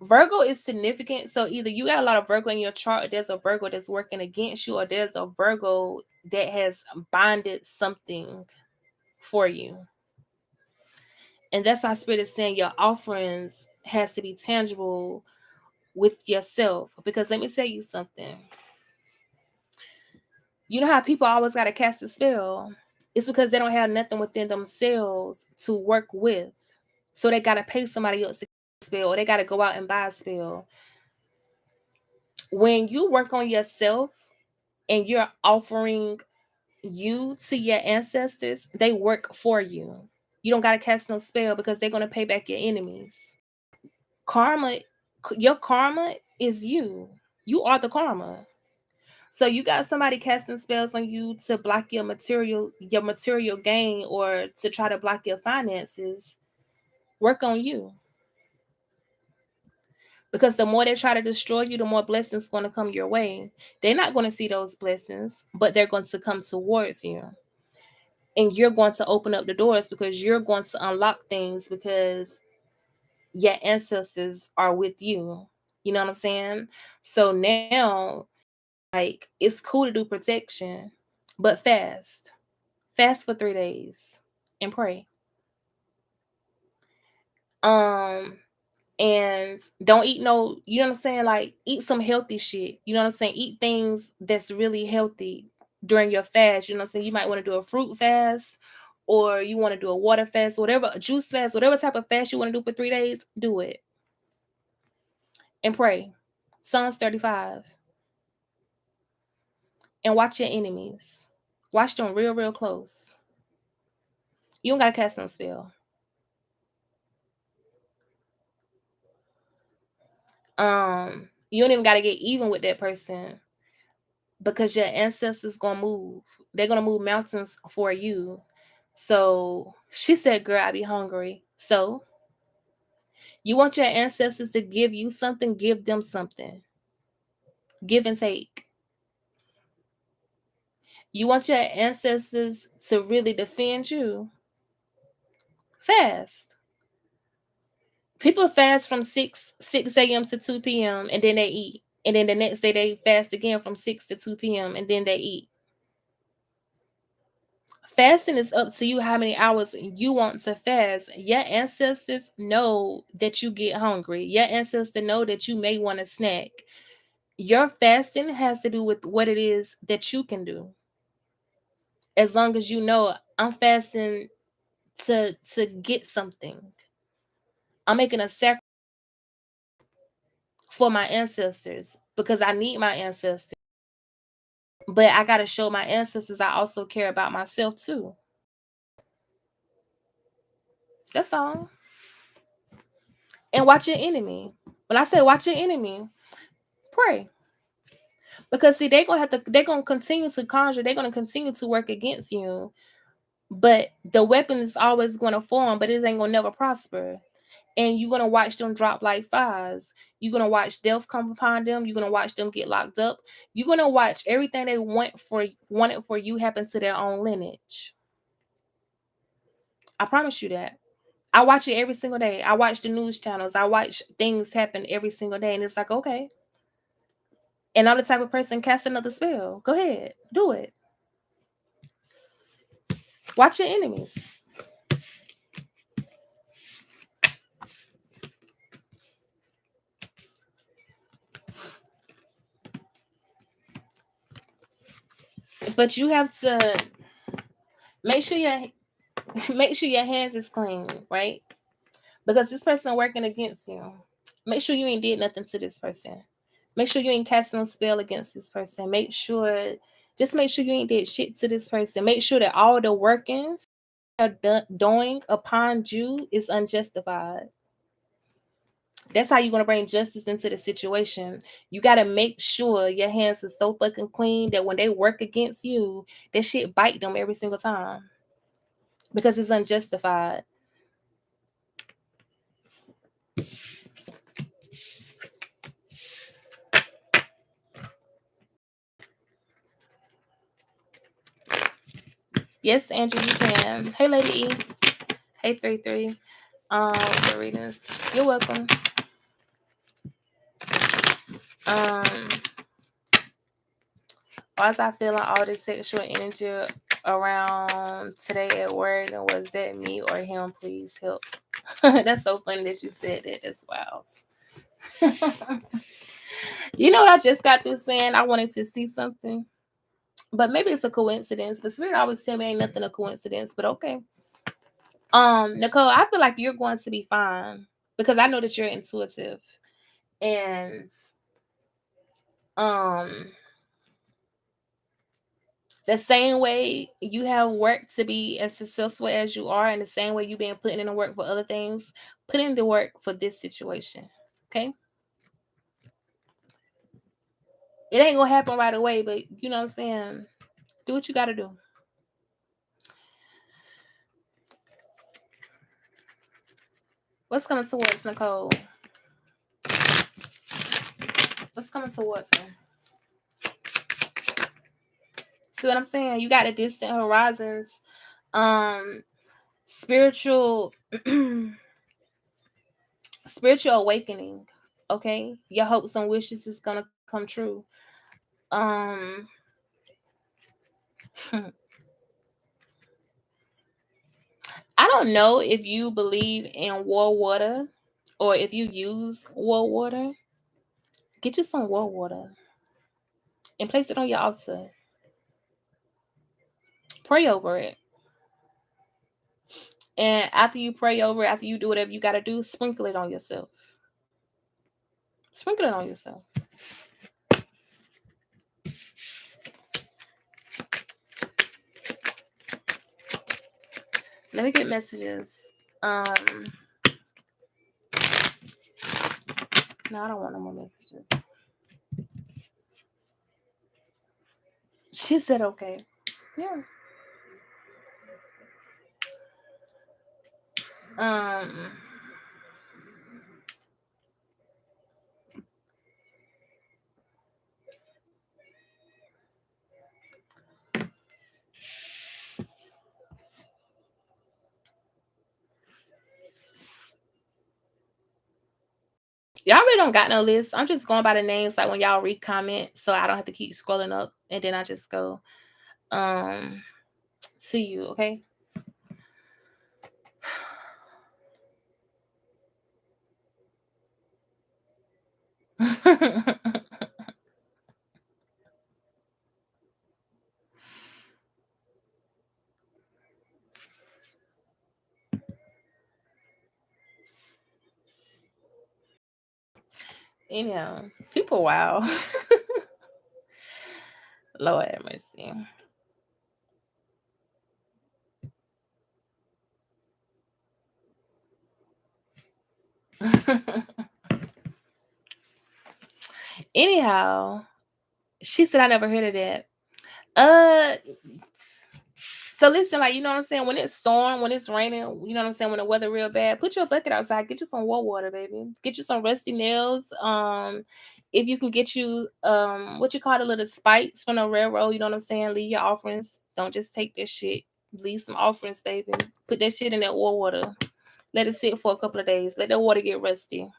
Virgo is significant. So either you got a lot of Virgo in your chart, or there's a Virgo that's working against you, or there's a Virgo that has bonded something for you. And that's why Spirit is saying your offerings has to be tangible with yourself. Because let me tell you something. You know how people always got to cast a spell? It's because they don't have nothing within themselves to work with. So they got to pay somebody else to cast a spell, or they got to go out and buy a spell. When you work on yourself and you're offering you to your ancestors, they work for you. You don't got to cast no spell because they're going to pay back your enemies. Karma, your karma is you. You are the karma. So you got somebody casting spells on you to block your material gain, or to try to block your finances. Work on you. Because the more they try to destroy you, the more blessings going to come your way. They're not going to see those blessings, but they're going to come towards you. And you're going to open up the doors because you're going to unlock things because your ancestors are with you. You know what I'm saying? So now, like, it's cool to do protection, but fast. Fast for 3 days and pray. Um, and don't eat no, you know what I'm saying? Like, eat some healthy shit. You know what I'm saying? Eat things that's really healthy during your fast. You know what I'm saying? You might want to do a fruit fast, or you want to do a water fast, whatever, a juice fast, whatever type of fast you want to do for 3 days, do it. And pray. Psalms 35. And watch your enemies. Watch them real, real close. You don't got to cast no spell. You don't even got to get even with that person, because your ancestors gonna move. They're gonna move mountains for you. So she said, girl, I be hungry. So you want your ancestors to give you something, give them something. Give and take. You want your ancestors to really defend you? Fast. People fast from 6 a.m. to 2 p.m. and then they eat. And then the next day they fast again from 6 to 2 p.m. and then they eat. Fasting is up to you how many hours you want to fast. Your ancestors know that you get hungry. Your ancestors know that you may want a snack. Your fasting has to do with what it is that you can do. As long as you know, I'm fasting to get something. I'm making a sacrifice for my ancestors because I need my ancestors. But I got to show my ancestors I also care about myself too. That's all. And watch your enemy. When I say watch your enemy, pray. Because see, they're gonna continue to conjure, they're gonna continue to work against you. But the weapon is always gonna form, but it ain't gonna never prosper. And you're gonna watch them drop like flies. You're gonna watch death come upon them. You're gonna watch them get locked up. You're gonna watch everything they wanted for you happen to their own lineage. I promise you that. I watch it every single day. I watch the news channels. I watch things happen every single day. And it's like, okay. And I'm the type of person, cast another spell. Go ahead. Do it. Watch your enemies. But you have to make sure your make sure your hands is clean, right? Because this person working against you. Make sure you ain't did nothing to this person. Make sure you ain't casting no spell against this person. Make sure you ain't did shit to this person. Make sure that all the workings are doing upon you is unjustified. That's how you're gonna bring justice into the situation. You gotta make sure your hands are so fucking clean that when they work against you, that shit bite them every single time. Because it's unjustified. Yes, Andrew, you can. Hey, Lady E. Hey, 33. For readings. You're welcome. Why was I feeling all this sexual energy around today at work? And was that me or him? Please help. That's so funny that you said that. That's wild. You know what I just got through saying? I wanted to see something. But maybe it's a coincidence. But Spirit always tell me ain't nothing a coincidence. But okay. Nicole, I feel like you're going to be fine because I know that you're intuitive. And The same way you have worked to be as successful as you are, and the same way you've been putting in the work for other things, put in the work for this situation. Okay? It ain't gonna happen right away, but you know what I'm saying? Do what you gotta do. What's coming towards Nicole? What's coming towards her? See what I'm saying? You got the distant horizons. Spiritual spiritual awakening. Okay? Your hopes and wishes is gonna come true. Um I don't know if you believe in war water or if you use war water. Get you some war water and place it on your altar. Pray over it. And after you pray over it, after you do whatever you got to do, sprinkle it on yourself. Sprinkle it on yourself. Let me get messages. No, I don't want no more messages. She said okay. Yeah. Y'all really don't got no list. I'm just going by the names, like when y'all re-comment, so I don't have to keep scrolling up, and then I just go to you, okay? Anyhow, people, wow. Lord have mercy. Anyhow, she said I never heard of that. So listen, like, you know what I'm saying? When it's storm, when it's raining, you know what I'm saying? When the weather real bad, put your bucket outside. Get you some warm water, baby. Get you some rusty nails. If you can get you what you call the little spikes from the railroad, you know what I'm saying? Leave your offerings. Don't just take this shit. Leave some offerings, baby. Put that shit in that warm water. Let it sit for a couple of days. Let that water get rusty.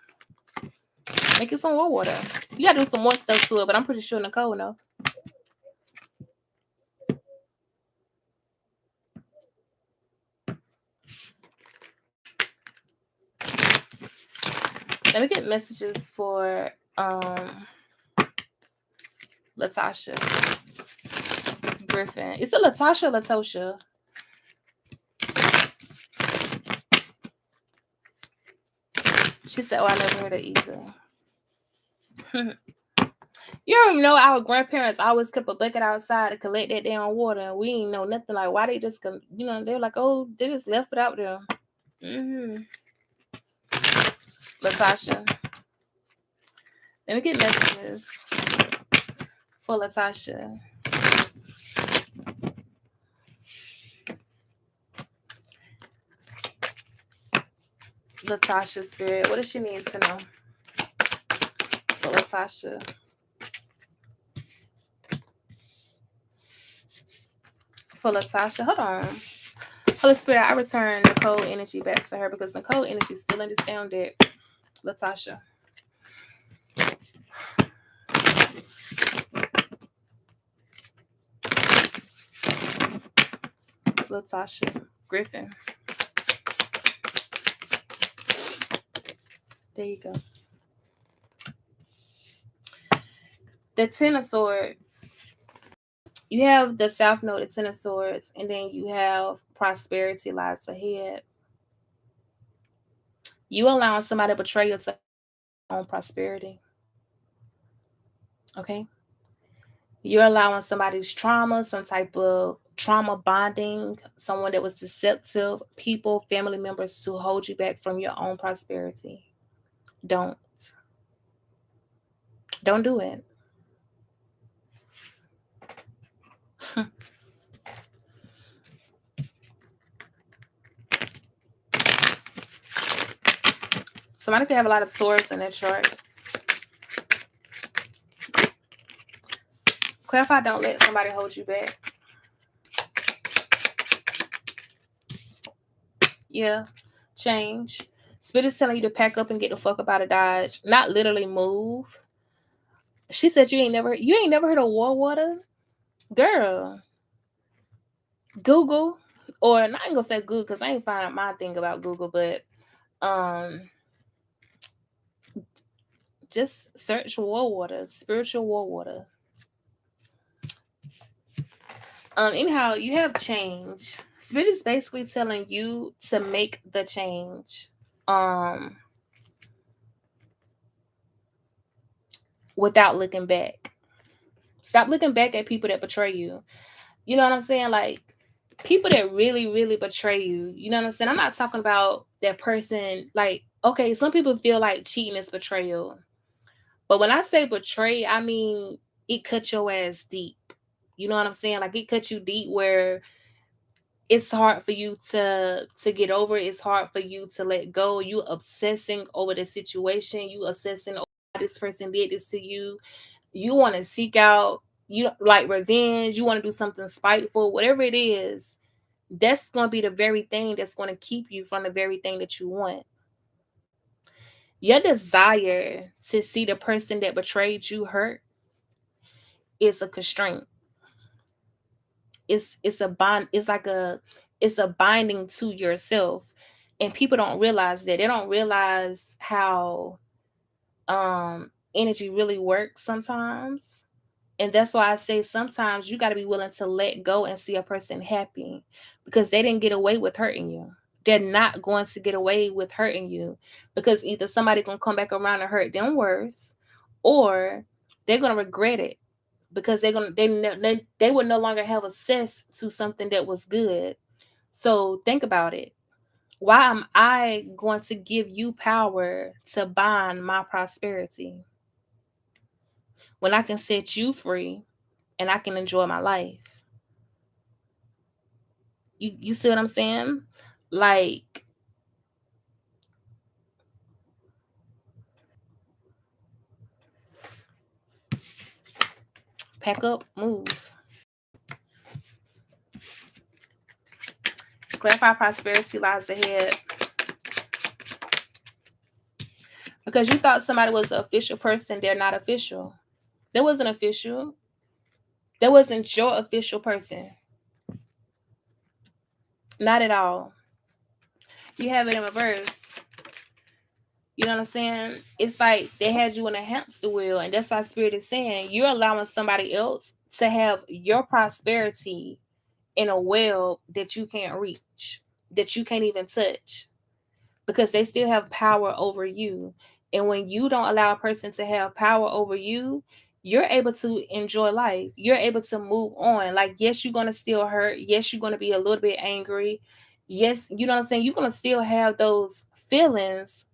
Make it some warm water. You gotta do some more stuff to it, but I'm pretty sure Nicole knows. Let me get messages for Latasha Griffin. Is it Latasha or Latosha? She said, oh, I never heard it either. You already know our grandparents always kept a bucket outside to collect that damn water, and we ain't know nothing. Like, why they just, you know, they're like, oh, they just left it out there. Latasha. Let me get messages for Latasha. Latasha Spirit. What does she need to know for Latasha? For Latasha. Hold on. Holy Spirit, I return Nicole energy back to her because Nicole energy is still in this down deck. Latasha. Latasha Griffin. There you go. The Ten of Swords. You have the South Node, the Ten of Swords, and then you have prosperity lies ahead. You allowing somebody to betray your own prosperity. Okay? You're allowing somebody's trauma, some type of trauma bonding, someone that was deceptive, people, family members to hold you back from your own prosperity. Don't. Don't do it. Somebody could have a lot of Taurus in their chart. Clarify, don't let somebody hold you back. Yeah, change. Spirit is telling you to pack up and get the fuck up out of Dodge. Not literally move. She said you ain't never heard of war water? Girl, Google, or not gonna say Google because I ain't find my thing about Google, but um just search war water, spiritual war water. Anyhow, you have change. Spirit is basically telling you to make the change. Without looking back. Stop looking back at people that betray you. You know what I'm saying? Like people that really, really betray you. You know what I'm saying? I'm not talking about that person. Like, okay, some people feel like cheating is betrayal. But when I say betray, I mean it cut your ass deep. You know what I'm saying? Like it cut you deep where it's hard for you to get over. It's hard for you to let go. You obsessing over the situation. You obsessing over how this person did this to you. You want to seek out, you like revenge. You want to do something spiteful, whatever it is. That's going to be the very thing that's going to keep you from the very thing that you want. Your desire to see the person that betrayed you hurt is a constraint. It's a bond. It's a binding to yourself, and people don't realize that. They don't realize how energy really works sometimes. And that's why I say sometimes you got to be willing to let go and see a person happy because they didn't get away with hurting you. They're not going to get away with hurting you because either somebody going to come back around and hurt them worse, or they're going to regret it because they would no longer have access to something that was good. So think about it. Why am I going to give you power to bind my prosperity when I can set you free and I can enjoy my life? You see what I'm saying? Like, pack up, move. Clarify prosperity lies ahead. Because you thought somebody was an official person, they're not official. That wasn't official. That wasn't your official person. Not at all. You have it in reverse. You know what I'm saying? It's like they had you in a hamster wheel, and that's why Spirit is saying you're allowing somebody else to have your prosperity in a well that you can't reach, that you can't even touch, because they still have power over you. And when you don't allow a person to have power over you, you're able to enjoy life. You're able to move on. Like, yes, you're going to still hurt. Yes, you're going to be a little bit angry. Yes, you know what I'm saying? You're going to still have those feelings,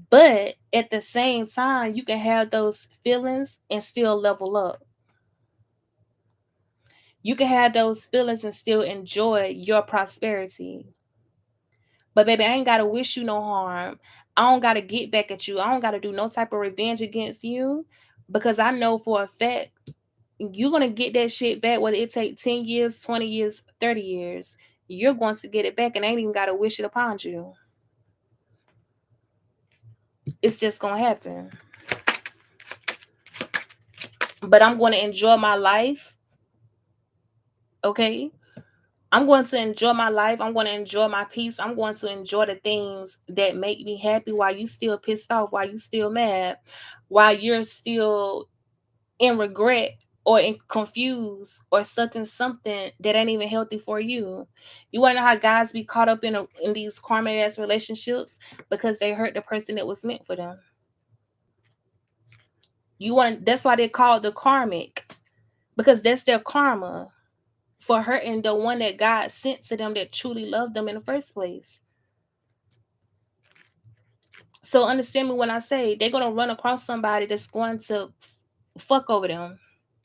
but at the same time, you can have those feelings and still level up. You can have those feelings and still enjoy your prosperity. But baby, I ain't gotta wish you no harm. I don't gotta get back at you. I don't gotta do no type of revenge against you because I know for a fact you're gonna get that shit back, whether it take 10 years, 20 years, 30 years. You're going to get it back and I ain't even gotta wish it upon you. It's just gonna happen. But I'm gonna enjoy my life. Okay. I'm going to enjoy my life. I'm going to enjoy my peace. I'm going to enjoy the things that make me happy while you still pissed off, while you still mad, while you're still in regret or in confused or stuck in something that ain't even healthy for you. You want to know how guys be caught up in these karmic ass relationships because they hurt the person that was meant for them. That's why they call it the karmic. because that's their karma for hurting the one that God sent to them that truly loved them in the first place. So understand me when I say they're going to run across somebody that's going to fuck over them.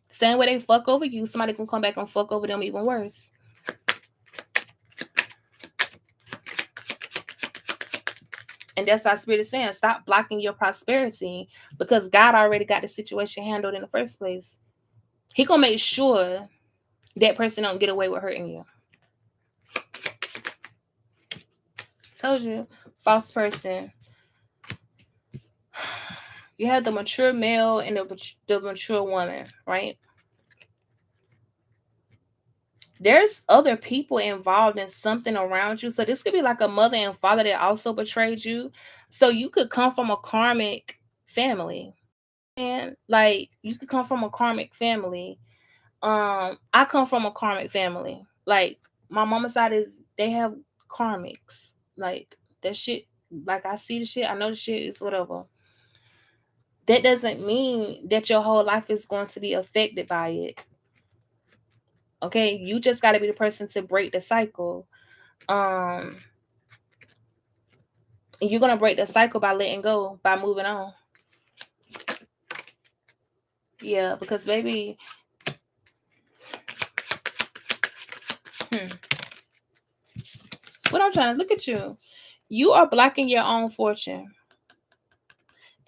Same way they fuck over you, somebody can come back and fuck over them even worse. And that's our spirit is saying, stop blocking your prosperity because God already got the situation handled in the first place. He gonna make sure that person don't get away with hurting you. Told you, false person. You have the mature male and the mature woman, right? There's other people involved in something around you. So this could be like a mother and father that also betrayed you. So you could come from a karmic family. And like you could come from a karmic family. I come from a karmic family. Like my mama's side they have karmics. Like that shit, like I see the shit, I know the shit is whatever. That doesn't mean that your whole life is going to be affected by it. Okay, you just got to be the person to break the cycle. You're gonna break the cycle by letting go, by moving on. Yeah, because baby, what I'm trying to look at you. You are blocking your own fortune.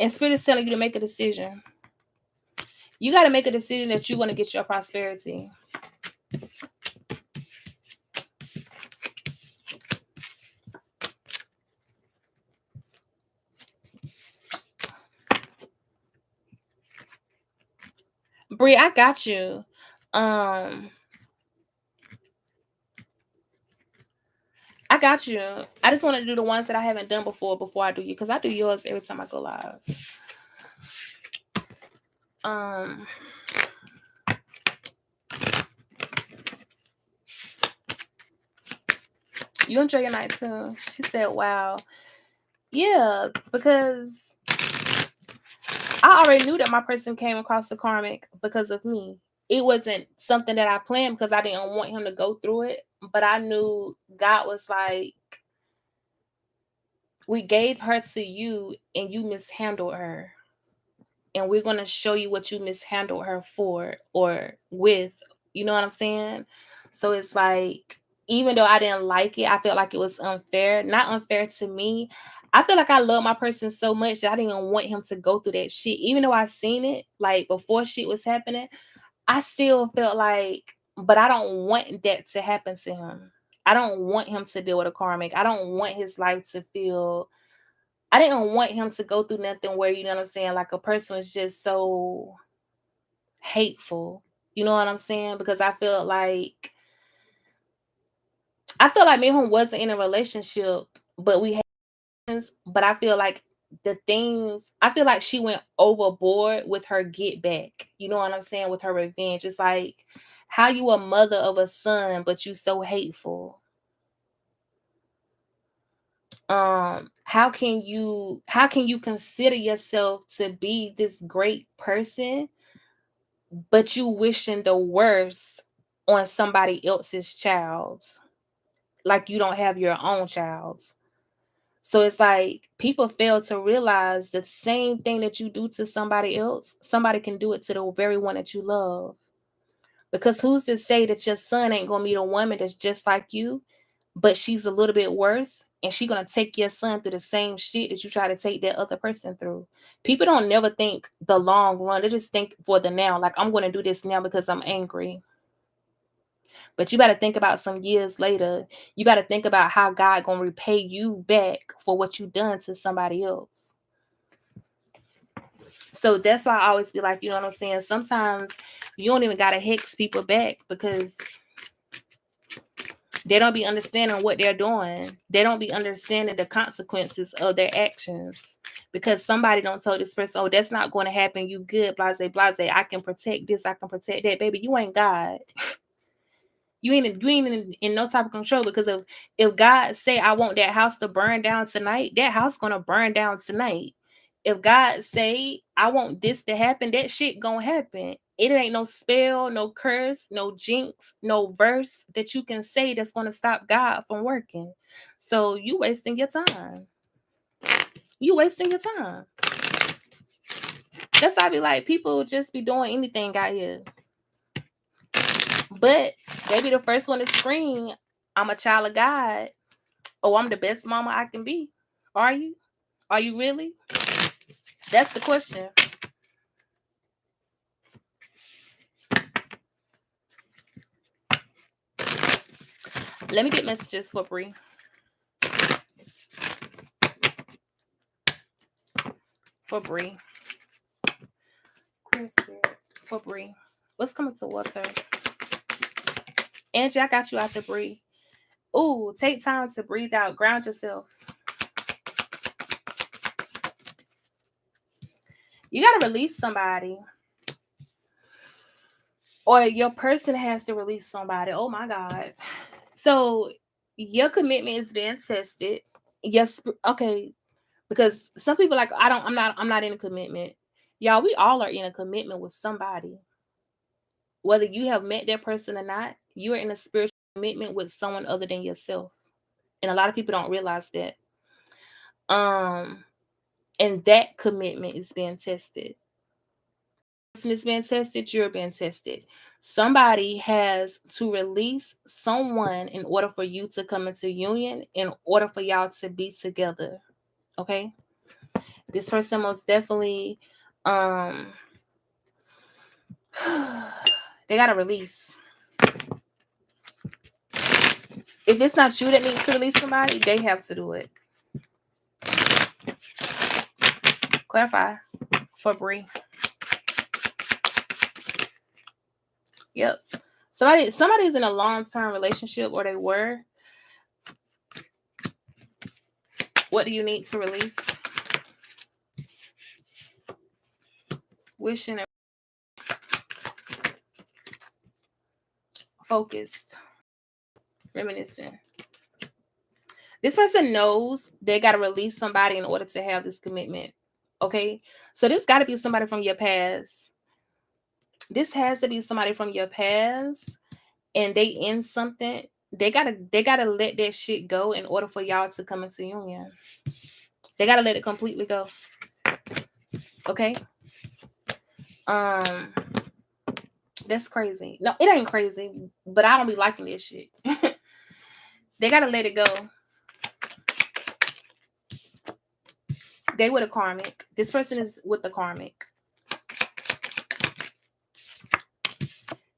And spirit is telling you to make a decision. You got to make a decision that you're going to get your prosperity. Bree, I got you. I got you. I just want to do the ones that I haven't done before I do you, because I do yours every time I go live. You enjoy your night too. She said, wow. Yeah, because I already knew that my person came across the karmic because of me. It wasn't something that I planned because I didn't want him to go through it. But I knew God was like, we gave her to you and you mishandled her. And we're going to show you what you mishandled her for or with. You know what I'm saying? So it's like, even though I didn't like it, I felt like it was unfair. Not unfair to me. I feel like I love my person so much that I didn't even want him to go through that shit. Even though I seen it, like before shit was happening, I still felt like, but I don't want that to happen to him. I don't want him to deal with a karmic. I don't want his life to feel, I didn't want him to go through nothing where, you know what I'm saying, like a person was just so hateful. You know what I'm saying? Because I felt like me and him wasn't in a relationship, but we had things, but I feel like I feel like she went overboard with her get back. You know what I'm saying? With her revenge. It's like, how you a mother of a son, but you so hateful? How can you consider yourself to be this great person, but you wishing the worst on somebody else's child, like you don't have your own child? So it's like people fail to realize the same thing that you do to somebody else, somebody can do it to the very one that you love. Because who's to say that your son ain't gonna meet a woman that's just like you, but she's a little bit worse, and she's gonna take your son through the same shit that you try to take that other person through? People don't never think the long run. They just think for the now. Like, I'm gonna do this now because I'm angry. But you got to think about some years later. You got to think about how God gonna repay you back for what you done to somebody else. So that's why I always be like, you know what I'm saying? Sometimes you don't even gotta hex people back because they don't be understanding what they're doing. They don't be understanding the consequences of their actions. Because somebody don't tell this person, oh, that's not going to happen. You good, blase, blase. I can protect this. I can protect that. Baby, you ain't God. You ain't in no type of control, because if God say, I want that house to burn down tonight, that house gonna burn down tonight. If God say, I want this to happen, that shit gonna happen. It ain't no spell, no curse, no jinx, no verse that you can say that's going to stop God from working. So you wasting your time. You wasting your time. That's why I be like, people just be doing anything out here. But they be the first one to scream, I'm a child of God. Oh, I'm the best mama I can be. Are you? Are you really? That's the question. Let me get messages for Bree. For Bree. Clear spirit. For Bree. What's coming towards her? Angie, I got you out to breathe. Ooh, take time to breathe out. Ground yourself. You got to release somebody. Or your person has to release somebody. Oh my God. So your commitment is being tested. Yes, okay. Because some people like, I'm not in a commitment. Y'all, we all are in a commitment with somebody. Whether you have met that person or not, you are in a spiritual commitment with someone other than yourself. And a lot of people don't realize that. And that commitment is being tested. Person is being tested, you're being tested. Somebody has to release someone in order for you to come into union, in order for y'all to be together. Okay? This person most definitely they gotta release. If it's not you that needs to release somebody, they have to do it. Clarify for Bree. Yep. Somebody's in a long-term relationship, or they were. What do you need to release? Wishing. Focused. Reminiscing. This person knows they got to release somebody in order to have this commitment. Okay? So this got to be somebody from your past. This has to be somebody from your past, and they in something. They gotta let that shit go in order for y'all to come into union. They gotta let it completely go. Okay? That's crazy. No, it ain't crazy, but I don't be liking this shit. They gotta let it go. They with a karmic. This person is with the karmic.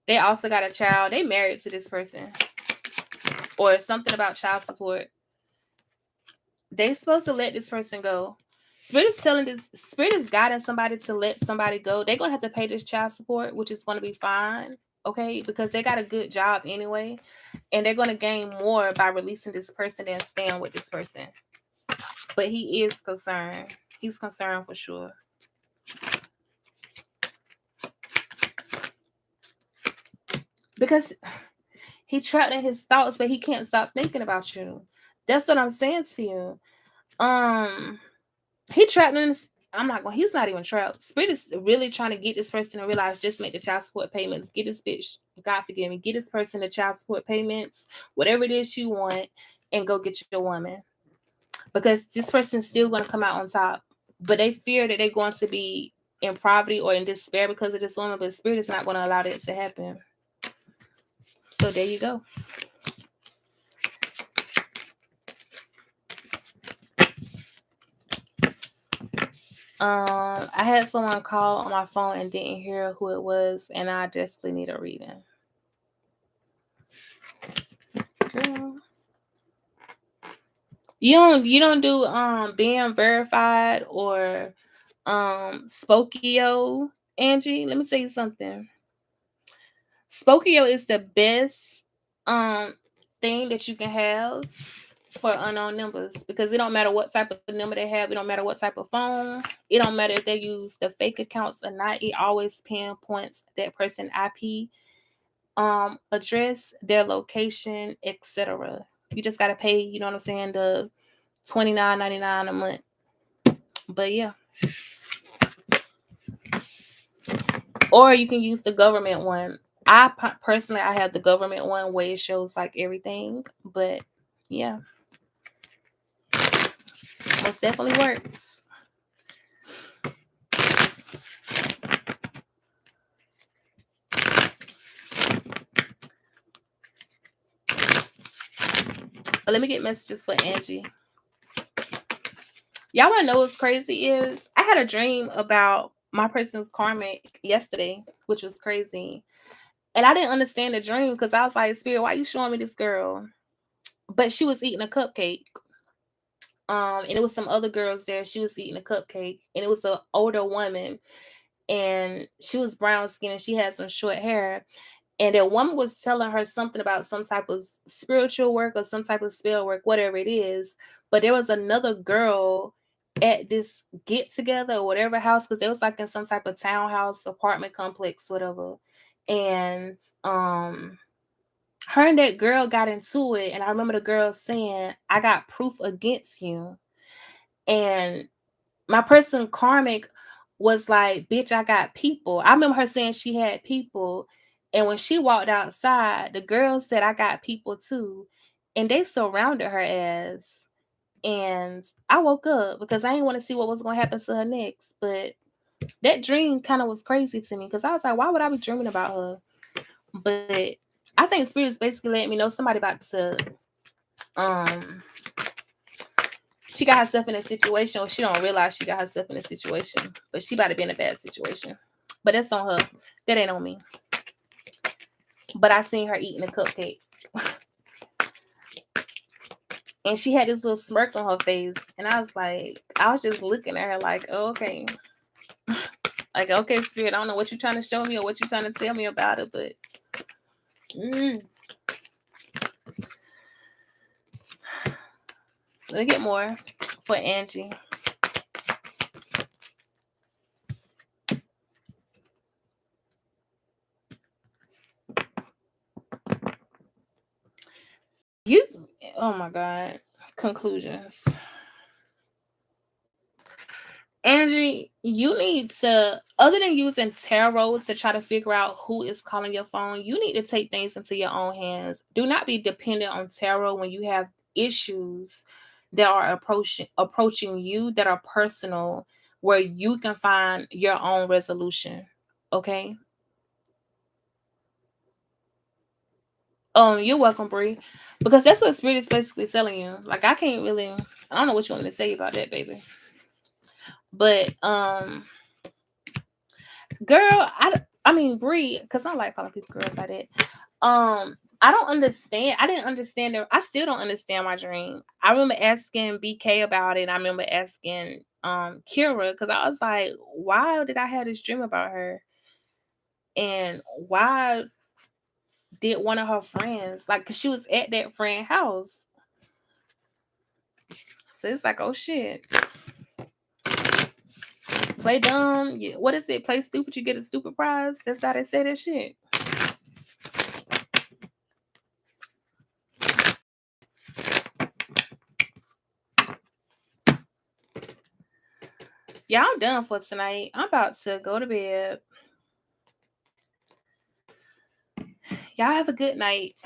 They also got a child. They married to this person. Or something about child support. They supposed to let this person go. Spirit is guiding somebody to let somebody go. They're gonna have to pay this child support, which is gonna be fine. Okay, because they got a good job anyway. And they're gonna gain more by releasing this person than staying with this person. But he is concerned. He's concerned for sure. Because he trapped in his thoughts, but he can't stop thinking about you. That's what I'm saying to you. He trapped in his, he's not even trapped. Spirit is really trying to get this person to realize, just make the child support payments. Get this bitch, God forgive me, get this person the child support payments, whatever it is you want, and go get your woman. Because this person's still going to come out on top. But they fear that they're going to be in poverty or in despair because of this woman, but Spirit is not going to allow that to happen. So there you go. I had someone call on my phone and didn't hear who it was, and I desperately need a reading. Girl. You don't do being verified or Spokio, Angie. Let me tell you something. Spokio is the best thing that you can have for unknown numbers, because it don't matter what type of number they have, it don't matter what type of phone, it don't matter if they use the fake accounts or not, it always pinpoints that person IP address, their location, etc. You just gotta pay, you know what I'm saying, the $29.99 a month. But yeah, Or you can use the government one. I personally, I have the government one where it shows like everything. But yeah, most definitely works. But let me get messages for Angie. Y'all want to know what's crazy is I had a dream about my person's karmic yesterday, which was crazy. And I didn't understand the dream because I was like, Spirit, why are you showing me this girl? But she was eating a cupcake. And it was some other girls there. She was eating a cupcake, and it was an older woman, and she was brown skin, and she had some short hair. And that woman was telling her something about some type of spiritual work or some type of spell work, whatever it is. But there was another girl at this get together or whatever house, because they was like in some type of townhouse apartment complex, whatever. And her and that girl got into it, and I remember the girl saying, I got proof against you. And my person karmic was like, bitch, I got people. I remember her saying she had people. And when she walked outside, the girl said, I got people too. And they surrounded her ass. And I woke up because I didn't want to see what was going to happen to her next. But that dream kind of was crazy to me because I was like, why would I be dreaming about her? But I think spirits basically let me know somebody about to she got herself in a situation, or she don't realize she got herself in a situation, but she about to be in a bad situation. But that's on her. That ain't on me. But I seen her eating a cupcake. And she had this little smirk on her face. And I was just looking at her like, oh, okay. Like, okay, Spirit, I don't know what you're trying to show me or what you're trying to tell me about it, but let me get more for Angie. Oh my God. Conclusions. Angie, you need to, other than using tarot to try to figure out who is calling your phone, you need to take things into your own hands. Do not be dependent on tarot when you have issues that are approaching you that are personal, where you can find your own resolution. Okay. You're welcome, Bree. Because that's what Spirit is basically telling you. Like, I don't know what you want me to say about that, baby. But girl, I mean Bree, because I don't like calling people girls like that. I don't understand. I didn't understand it. I still don't understand my dream. I remember asking BK about it. I remember asking Kira, because I was like, why did I have this dream about her? And why did one of her friends, like, cause she was at that friend house. So it's like, oh shit. Play dumb. Yeah, what is it? Play stupid, you get a stupid prize. That's how they say that shit. Yeah, I'm done for tonight. I'm about to go to bed. Y'all have a good night.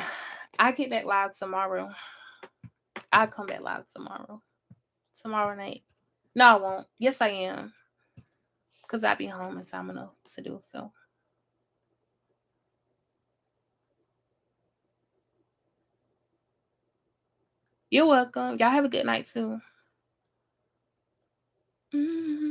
I'll get back live tomorrow. I'll come back live tomorrow. Tomorrow night. No, I won't. Yes, I am. Because I'll be home in time enough to do so. You're welcome. Y'all have a good night too. Mm-hmm.